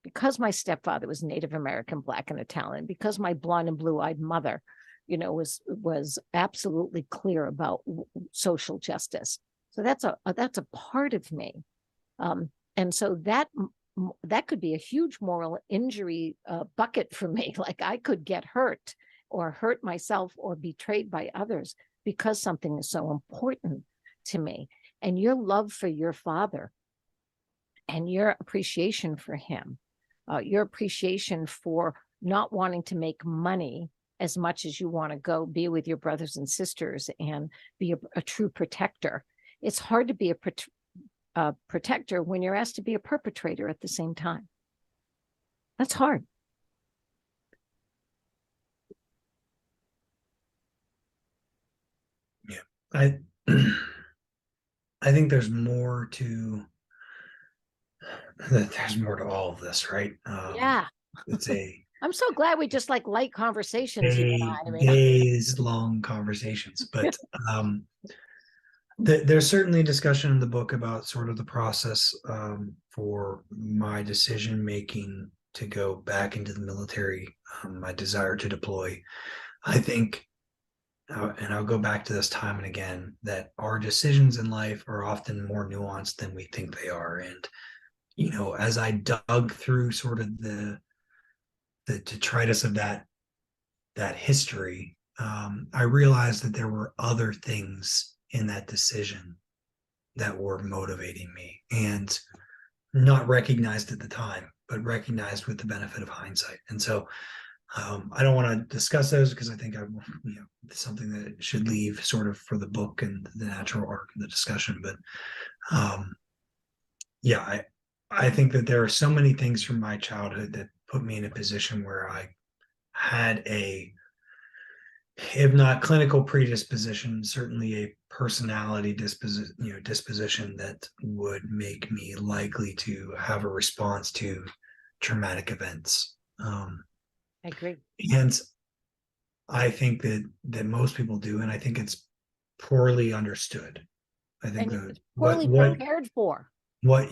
[SPEAKER 1] because my stepfather was Native American, Black, and Italian, because my blonde and blue-eyed mother, was absolutely clear about social justice. So that's a part of me, and so that could be a huge moral injury bucket for me. Like I could get hurt or hurt myself or betrayed by others because something is so important to me. And your love for your father and your appreciation for him, your appreciation for not wanting to make money as much as you want to go be with your brothers and sisters and be a true protector. It's hard to be a protector when you're asked to be a perpetrator at the same time. That's hard.
[SPEAKER 2] Yeah, I think there's more to all of this, right?
[SPEAKER 1] Yeah.
[SPEAKER 2] It's
[SPEAKER 1] I'm so glad we just like light conversations, you and I. I mean,
[SPEAKER 2] days long conversations, but there's certainly discussion in the book about sort of the process for my decision making to go back into the military, my desire to deploy. I think, and I'll go back to this time and again, that our decisions in life are often more nuanced than we think they are. And, as I dug through sort of the detritus of that history, I realized that there were other things in that decision that were motivating me and not recognized at the time, but recognized with the benefit of hindsight. And so I don't want to discuss those because I think it's something that should leave sort of for the book and the natural arc of the discussion. But yeah, I think that there are so many things from my childhood that put me in a position where I had if not clinical predisposition, certainly a personality disposition that would make me likely to have a response to traumatic events.
[SPEAKER 1] I agree.
[SPEAKER 2] And I think that most people do, and I think it's poorly understood. I think
[SPEAKER 1] it's poorly prepared for.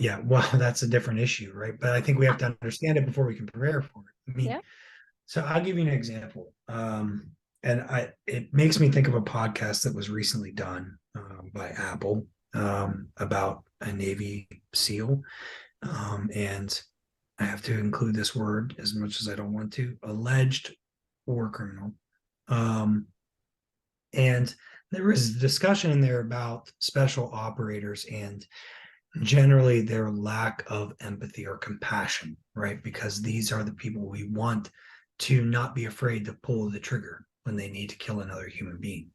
[SPEAKER 2] Yeah, well, that's a different issue, right? But I think we have to understand it before we can prepare for it. I mean, yeah. So I'll give you an example. And it makes me think of a podcast that was recently done by Apple about a Navy SEAL. And I have to include this word as much as I don't want to, alleged war criminal. And there was discussion in there about special operators and generally their lack of empathy or compassion, right? Because these are the people we want to not be afraid to pull the trigger when they need to kill another human being.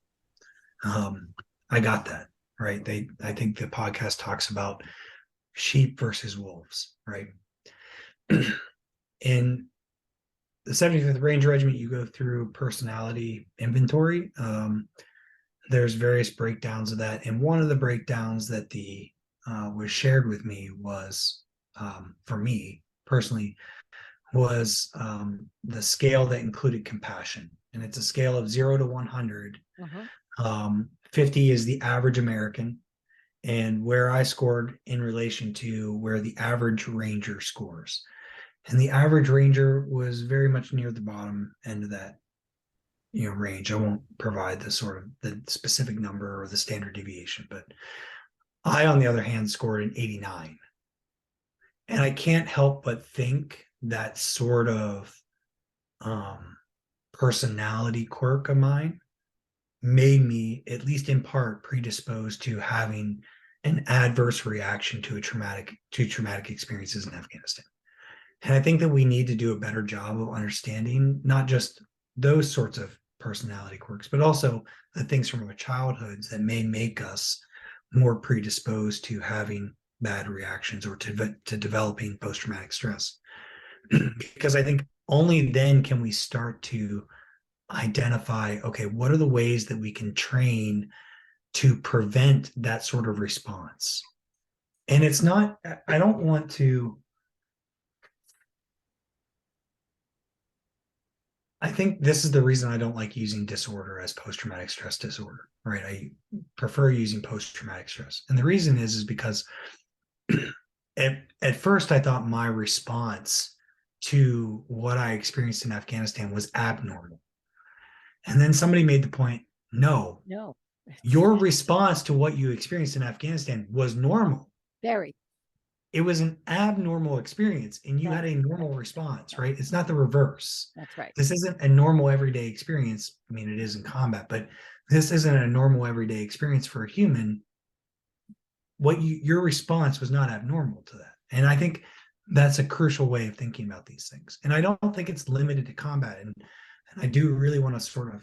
[SPEAKER 2] I got that, right? I think the podcast talks about sheep versus wolves, right? In the 75th Ranger Regiment, you go through personality inventory. There's various breakdowns of that. And one of the breakdowns that was shared with me was, for me personally, was the scale that included compassion. And it's a scale of 0 to 100. 50 is the average American, and where I scored in relation to where the average Ranger scores. And the average Ranger was very much near the bottom end of that range. I won't provide the specific number or the standard deviation, but I, on the other hand, scored an 89. And I can't help but think that sort of personality quirk of mine made me, at least in part, predisposed to having an adverse reaction to traumatic experiences in Afghanistan. And I think that we need to do a better job of understanding not just those sorts of personality quirks, but also the things from our childhoods that may make us more predisposed to having bad reactions or to developing post-traumatic stress. Because I think only then can we start to identify, okay, what are the ways that we can train to prevent that sort of response? And it's not, I don't want to, I think this is the reason I don't like using disorder as post-traumatic stress disorder, right? I prefer using post-traumatic stress. And the reason is because at first I thought my response to what I experienced in Afghanistan was abnormal. And then somebody made the point, no,
[SPEAKER 1] No.
[SPEAKER 2] your response to what you experienced in Afghanistan was normal.
[SPEAKER 1] Very.
[SPEAKER 2] It was an abnormal experience and you had a normal response, right? It's not the reverse.
[SPEAKER 1] That's right.
[SPEAKER 2] This isn't a normal everyday experience. I mean, it is in combat, but this isn't a normal everyday experience for a human. Your response was not abnormal to that. And I think that's a crucial way of thinking about these things. And I don't think it's limited to combat. And I do really want to sort of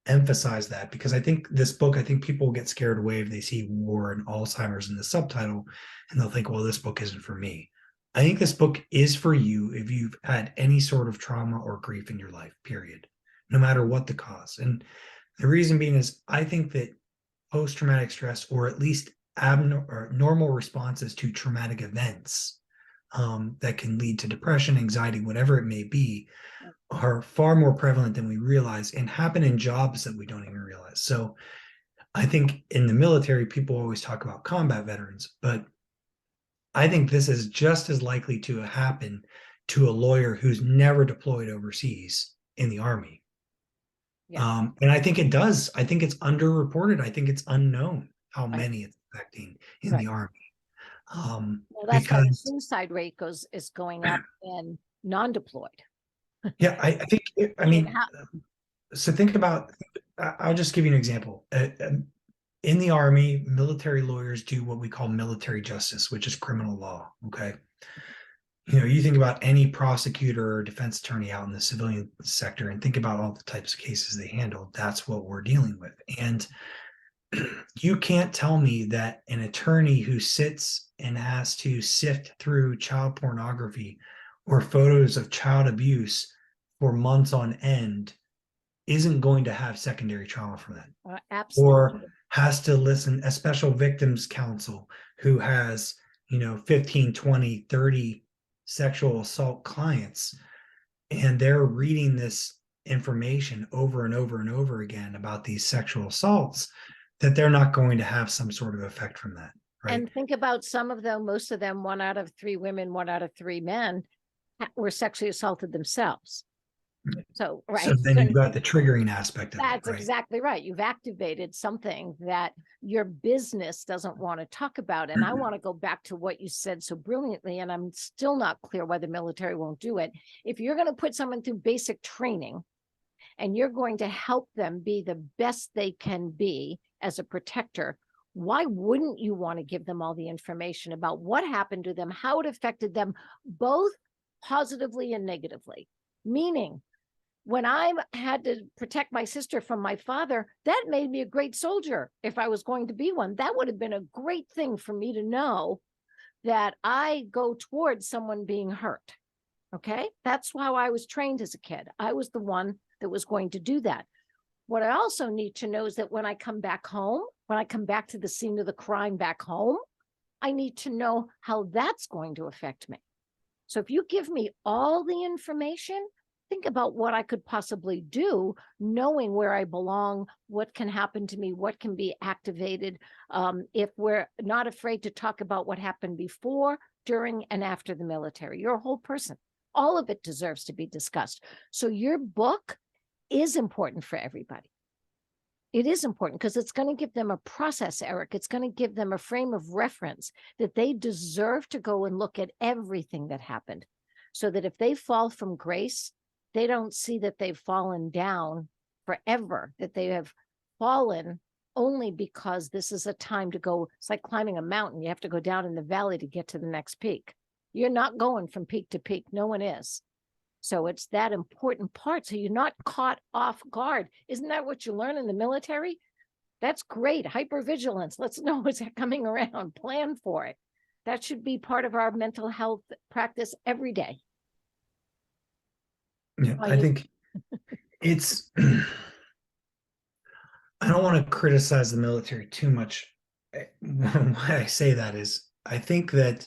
[SPEAKER 2] emphasize that, because I think this book, I think people get scared away if they see war and Alzheimer's in the subtitle and they'll think, well, this book isn't for me. I think this book is for you if you've had any sort of trauma or grief in your life, period, no matter what the cause. And the reason being is I think that post-traumatic stress, or at least normal responses to traumatic events that can lead to depression, anxiety, whatever it may be, are far more prevalent than we realize and happen in jobs that we don't even realize. So I think in the military, people always talk about combat veterans, but I think this is just as likely to happen to a lawyer who's never deployed overseas in the Army. Yeah. And I think it does. I think it's underreported. I think it's unknown how many it's affecting in the Army.
[SPEAKER 1] Well, that's why the suicide rate is going up in non-deployed.
[SPEAKER 2] Yeah, I think, I mean, so think about, I'll just give you an example. In the Army, military lawyers do what we call military justice, which is criminal law, okay? You know, you think about any prosecutor or defense attorney out in the civilian sector and think about all the types of cases they handle. That's what we're dealing with. And you can't tell me that an attorney who sits and has to sift through child pornography or photos of child abuse for months on end isn't going to have secondary trauma from that.
[SPEAKER 1] Absolutely.
[SPEAKER 2] Or has to listen, a special victims counsel who has, 15, 20, 30 sexual assault clients, and they're reading this information over and over and over again about these sexual assaults, that they're not going to have some sort of effect from that. Right?
[SPEAKER 1] And think about some of them, most of them, 1 out of 3 women, 1 out of 3 men were sexually assaulted themselves. So, right.
[SPEAKER 2] So then you've got the triggering aspect of it.
[SPEAKER 1] That's exactly right. You've activated something that your business doesn't want to talk about. And I want to go back to what you said so brilliantly, and I'm still not clear why the military won't do it. If you're going to put someone through basic training and you're going to help them be the best they can be as a protector, why wouldn't you want to give them all the information about what happened to them, how it affected them, both positively and negatively? Meaning, when I had to protect my sister from my father, that made me a great soldier. If I was going to be one, that would have been a great thing for me to know, that I go towards someone being hurt. Okay. That's how I was trained as a kid. I was the one that was going to do that. What I also need to know is that when I come back home, when I come back to the scene of the crime back home, I need to know how that's going to affect me. So if you give me all the information, think about what I could possibly do, knowing where I belong, what can happen to me, what can be activated. If we're not afraid to talk about what happened before, during, and after the military, you're a whole person. All of it deserves to be discussed. So your book is important for everybody. It is important because it's going to give them a process, Eric. It's going to give them a frame of reference that they deserve to go and look at everything that happened, so that if they fall from grace, they don't see that they've fallen down forever, that they have fallen only because this is a time to go. It's like climbing a mountain. You have to go down in the valley to get to the next peak. You're not going from peak to peak. No one is. So it's that important part. So you're not caught off guard. Isn't that what you learn in the military? That's great. Hypervigilance. Let's know what's coming around. Plan for it. That should be part of our mental health practice every day.
[SPEAKER 2] Yeah, I think it's I don't want to criticize the military too much. Why I say that is I think there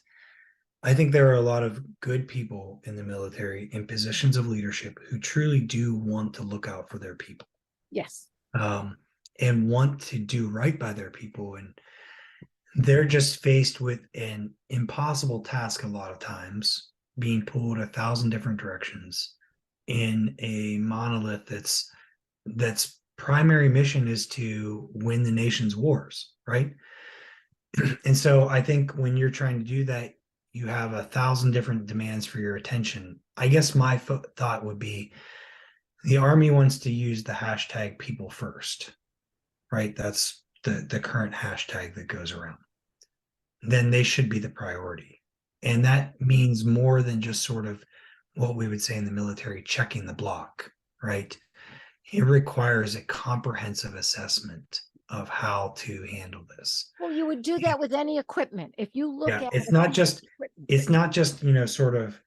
[SPEAKER 2] are a lot of good people in the military in positions of leadership who truly do want to look out for their people,
[SPEAKER 1] Yes.
[SPEAKER 2] um, and want to do right by their people. And they're just faced with an impossible task a lot of times, being pulled 1,000 different directions in a monolith that's primary mission is to win the nation's wars, right? And so I think when you're trying to do that, you have 1,000 different demands for your attention. I guess my thought would be the Army wants to use the hashtag people first, right? That's the current hashtag that goes around. Then they should be the priority. And that means more than just sort of what we would say in the military, checking the block, right? It requires a comprehensive assessment of how to handle this.
[SPEAKER 1] Well, you would do that with any equipment. If you look
[SPEAKER 2] Yeah,
[SPEAKER 1] at
[SPEAKER 2] it's
[SPEAKER 1] a
[SPEAKER 2] not
[SPEAKER 1] piece of
[SPEAKER 2] just
[SPEAKER 1] equipment,
[SPEAKER 2] sort of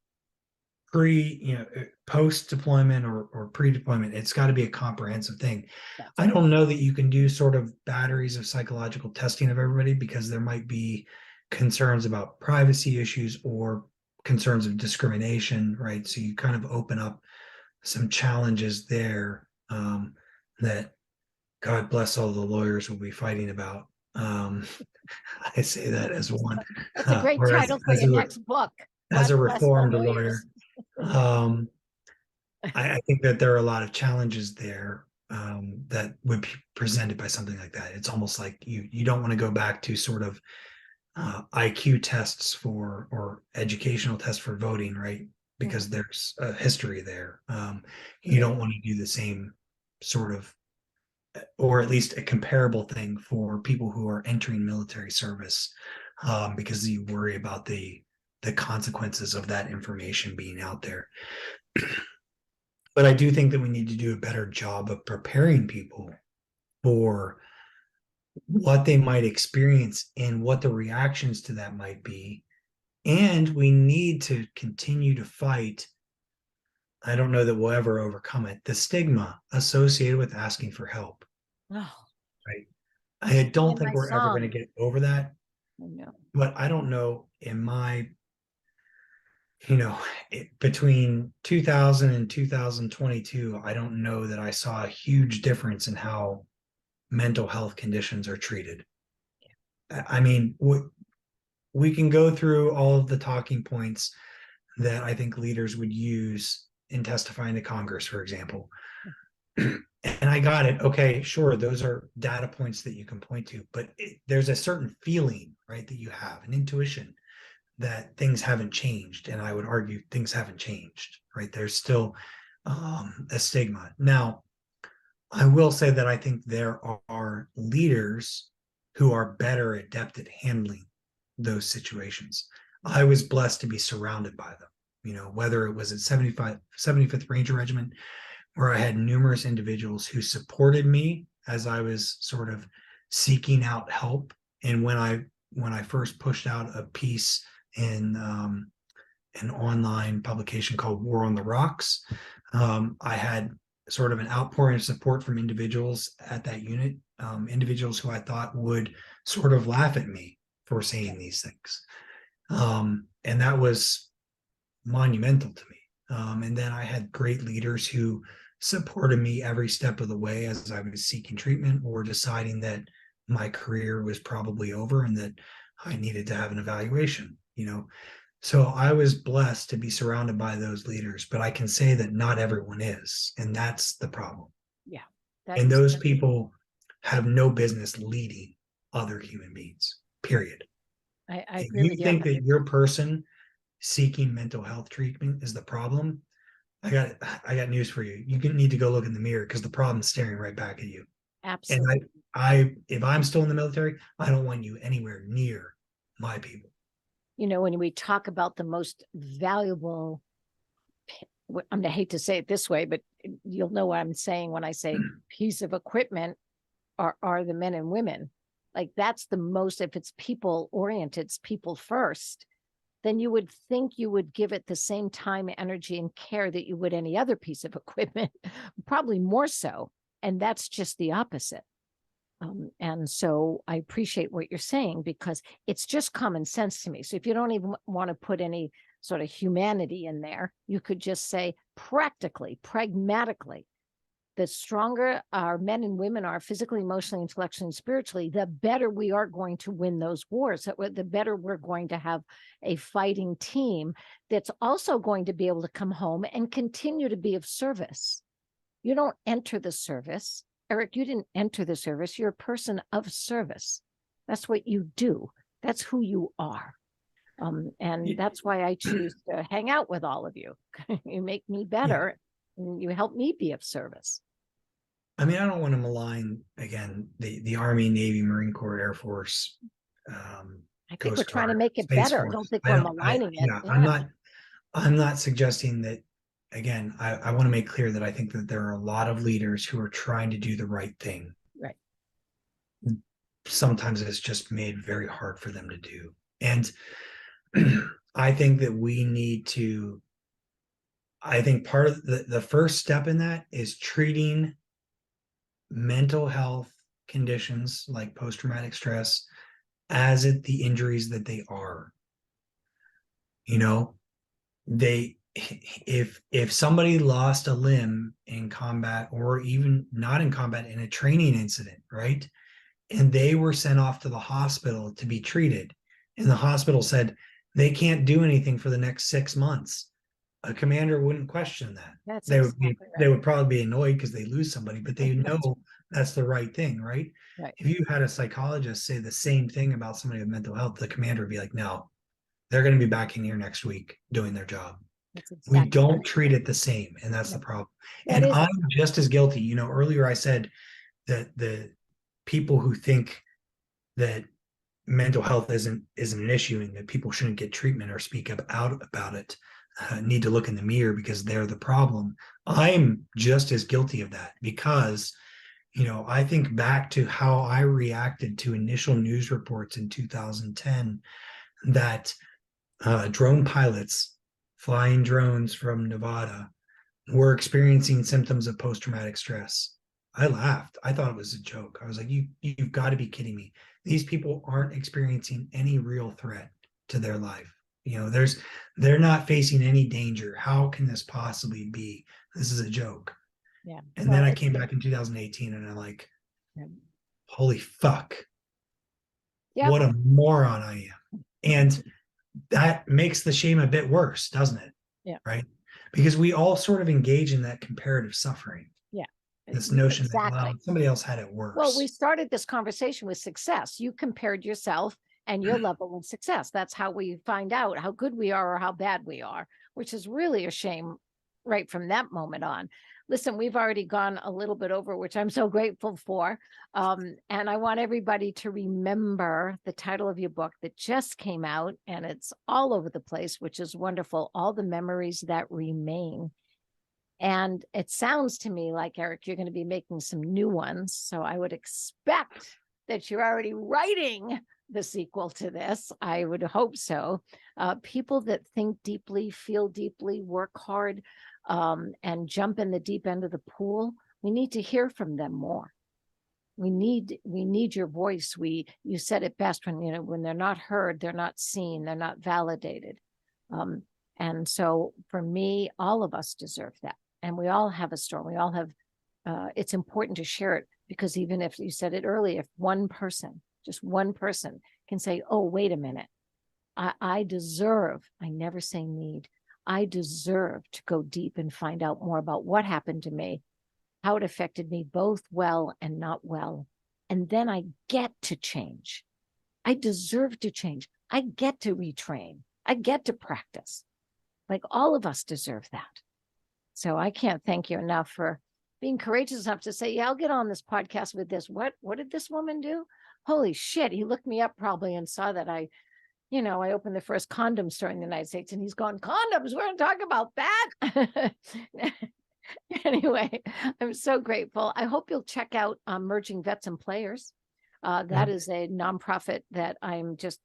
[SPEAKER 2] post deployment or pre deployment. It's got to be a comprehensive thing.
[SPEAKER 1] that's
[SPEAKER 2] I
[SPEAKER 1] right.
[SPEAKER 2] don't know that you can do sort of batteries of psychological testing of everybody, because there might be concerns about privacy issues or concerns of discrimination, right? So you kind of open up some challenges there, that God bless all the lawyers will be fighting about. I say that as one,
[SPEAKER 1] That's a great
[SPEAKER 2] or
[SPEAKER 1] title for your next book.
[SPEAKER 2] as
[SPEAKER 1] God
[SPEAKER 2] a
[SPEAKER 1] bless the
[SPEAKER 2] reformed
[SPEAKER 1] lawyers.
[SPEAKER 2] lawyer. Um, I think that there are a lot of challenges there, that would be presented by something like that. It's almost like you don't want to go back to sort of IQ tests for or educational tests for voting, right? Because there's a history there. You don't want to do the same sort of, or at least a comparable thing for people who are entering military service, because you worry about the consequences of that information being out there. But I do think that we need to do a better job of preparing people for what they might experience and what the reactions to that might be. And we need to continue to fight. I don't know that we'll ever overcome it, the stigma associated with asking for help.
[SPEAKER 1] Oh,
[SPEAKER 2] Right. I don't
[SPEAKER 1] in
[SPEAKER 2] think
[SPEAKER 1] my
[SPEAKER 2] we're ever going to
[SPEAKER 1] song.
[SPEAKER 2] get over that.
[SPEAKER 1] I know.
[SPEAKER 2] But I don't know, in my, between 2000 and 2022, I don't know that I saw a huge difference in how mental health conditions are treated. I mean, we can go through all of the talking points that I think leaders would use in testifying to Congress, for example. And I got it. Okay, sure. Those are data points that you can point to, but there's a certain feeling, right, that you have, an intuition that things haven't changed. And I would argue things haven't changed, right? There's still a stigma. Now, I will say that I think there are leaders who are better adept at handling those situations. I was blessed to be surrounded by them, whether it was at 75th Ranger Regiment, where I had numerous individuals who supported me as I was sort of seeking out help. And when I first pushed out a piece in an online publication called War on the Rocks, I had sort of an outpouring of support from individuals at that unit, individuals who I thought would sort of laugh at me for saying these things. And that was monumental to me. And then I had great leaders who supported me every step of the way as I was seeking treatment or deciding that my career was probably over and that I needed to have an evaluation. So I was blessed to be surrounded by those leaders, but I can say that not everyone is, and that's the problem.
[SPEAKER 1] Yeah.
[SPEAKER 2] And those people have no business leading other human beings, period.
[SPEAKER 1] I
[SPEAKER 2] If
[SPEAKER 1] agree
[SPEAKER 2] you
[SPEAKER 1] with you.
[SPEAKER 2] think that your person seeking mental health treatment is the problem, I got news for you. You need to go look in the mirror, because the problem's staring right back at you.
[SPEAKER 1] Absolutely.
[SPEAKER 2] And I if I'm still in the military, I don't want you anywhere near my people.
[SPEAKER 1] When we talk about the most valuable, I'm going to hate to say it this way, but you'll know what I'm saying when I say piece of equipment are the men and women. Like that's the most, if it's people oriented, it's people first. then you would think you would give it the same time, energy, and care that you would any other piece of equipment, probably more so. And that's just the opposite. And so I appreciate what you're saying, because it's just common sense to me. So if you don't even want to put any sort of humanity in there, you could just say practically, pragmatically, the stronger our men and women are physically, emotionally, intellectually, and spiritually, the better we are going to win those wars. The better we're going to have a fighting team that's also going to be able to come home and continue to be of service. You don't enter the service. Eric, you didn't enter the service. You're a person of service. That's what you do. That's who you are. And that's why I choose to hang out with all of you. You make me better, and you help me be of service.
[SPEAKER 2] I mean, I don't want to malign, again, the Army, Navy, Marine Corps, Air Force.
[SPEAKER 1] I think we're trying to make it better. I don't think we're maligning it.
[SPEAKER 2] Yeah, I'm not suggesting that. Again, I want to make clear that I think that there are a lot of leaders who are trying to do the right thing.
[SPEAKER 1] Right.
[SPEAKER 2] Sometimes it's just made very hard for them to do. And I think that we need to, I think part of the first step in that is treating mental health conditions like post-traumatic stress as the injuries that they are. You know, if somebody lost a limb in combat, or even not in combat, in a training incident, right, and they were sent off to the hospital to be treated, and the hospital said they can't do anything for the next 6 months, a commander wouldn't question that. They would probably be annoyed because they lose somebody, but they know that's the right thing, right? If you had a psychologist say the same thing about somebody with mental health, the commander would be like, no, they're going to be back in here next week doing their job. We don't treat it the same, and that's the problem. And I'm just as guilty. You know, earlier I said that the people who think that mental health isn't an issue and that people shouldn't get treatment or speak up out about it need to look in the mirror because they're the problem. I'm just as guilty of that, because, you know, I think back to how I reacted to initial news reports in 2010 that drone pilots flying drones from Nevada were experiencing symptoms of post-traumatic stress. I laughed. I thought it was a joke. I was like, you've got to be kidding me. These people aren't experiencing any real threat to their life. You know, they're not facing any danger. How can this possibly be? This is a joke.
[SPEAKER 1] Yeah.
[SPEAKER 2] And then I came back in 2018 and I'm like, holy fuck. What a moron I am. And that makes the shame a bit worse, doesn't it?
[SPEAKER 1] Yeah.
[SPEAKER 2] Right. Because we all sort of engage in that comparative suffering.
[SPEAKER 1] Yeah.
[SPEAKER 2] This notion that, well, somebody else had it worse.
[SPEAKER 1] Well, we started this conversation with success. You compared yourself and your level of success. That's how we find out how good we are or how bad we are, which is really a shame right from that moment on. Listen, we've already gone a little bit over, which I'm so grateful for. And I want everybody to remember the title of your book that just came out, and it's all over the place, which is wonderful. All the Memories That Remain. And it sounds to me like, Eric, you're going to be making some new ones. So I would expect that you're already writing the sequel to this. I would hope so. People that think deeply, feel deeply, work hard, and jump in the deep end of the pool, we need to hear from them more. We need your voice. You said it best, when they're not heard, they're not seen, they're not validated. And so for me, all of us deserve that. And we all have a story. We all have, it's important to share it, because even if you said it earlier, if one person, just one person can say, oh, wait a minute, I deserve, I never say need, I deserve to go deep and find out more about what happened to me, how it affected me, both well and not well. And then I get to change. I deserve to change. I get to retrain. I get to practice. Like, all of us deserve that. So I can't thank you enough for being courageous enough to say, yeah, I'll get on this podcast with this. What did this woman do? Holy shit. He looked me up probably and saw that I opened the first condom store in the United States, and he's going, condoms, we're going to talk about that. Anyway, I'm so grateful. I hope you'll check out Merging Vets and Players. That is a nonprofit that I'm just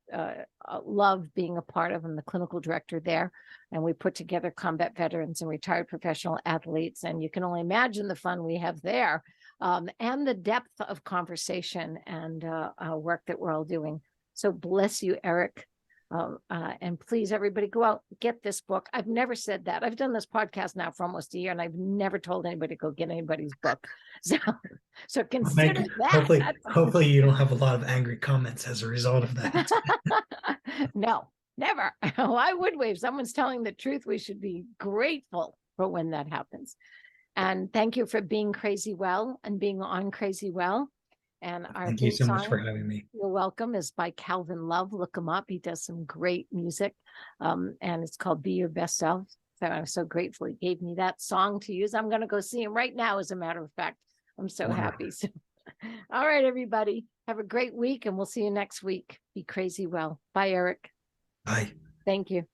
[SPEAKER 3] love being a part of. I'm the clinical director there, and we put together combat veterans and retired professional athletes. And you can only imagine the fun we have there, and the depth of conversation and work that we're all doing. So bless you, Eric. And please, everybody, go out, get this book. I've never said that. I've done this podcast now for almost a year, and I've never told anybody to go get anybody's book. So consider that.
[SPEAKER 2] Hopefully you don't have a lot of angry comments as a result of that.
[SPEAKER 3] No, never. Why would we? If someone's telling the truth, we should be grateful for when that happens. And thank you for being crazy well and being on Crazy Well. And our
[SPEAKER 2] Thank you so much for having me.
[SPEAKER 3] You're welcome. Is by Calvin Love. Look him up. He does some great music. And it's called Be Your Best Self. So I'm so grateful he gave me that song to use. I'm going to go see him right now, as a matter of fact. I'm so happy. So, all right, everybody. Have a great week, and we'll see you next week. Be crazy well. Bye, Eric.
[SPEAKER 2] Bye.
[SPEAKER 3] Thank you.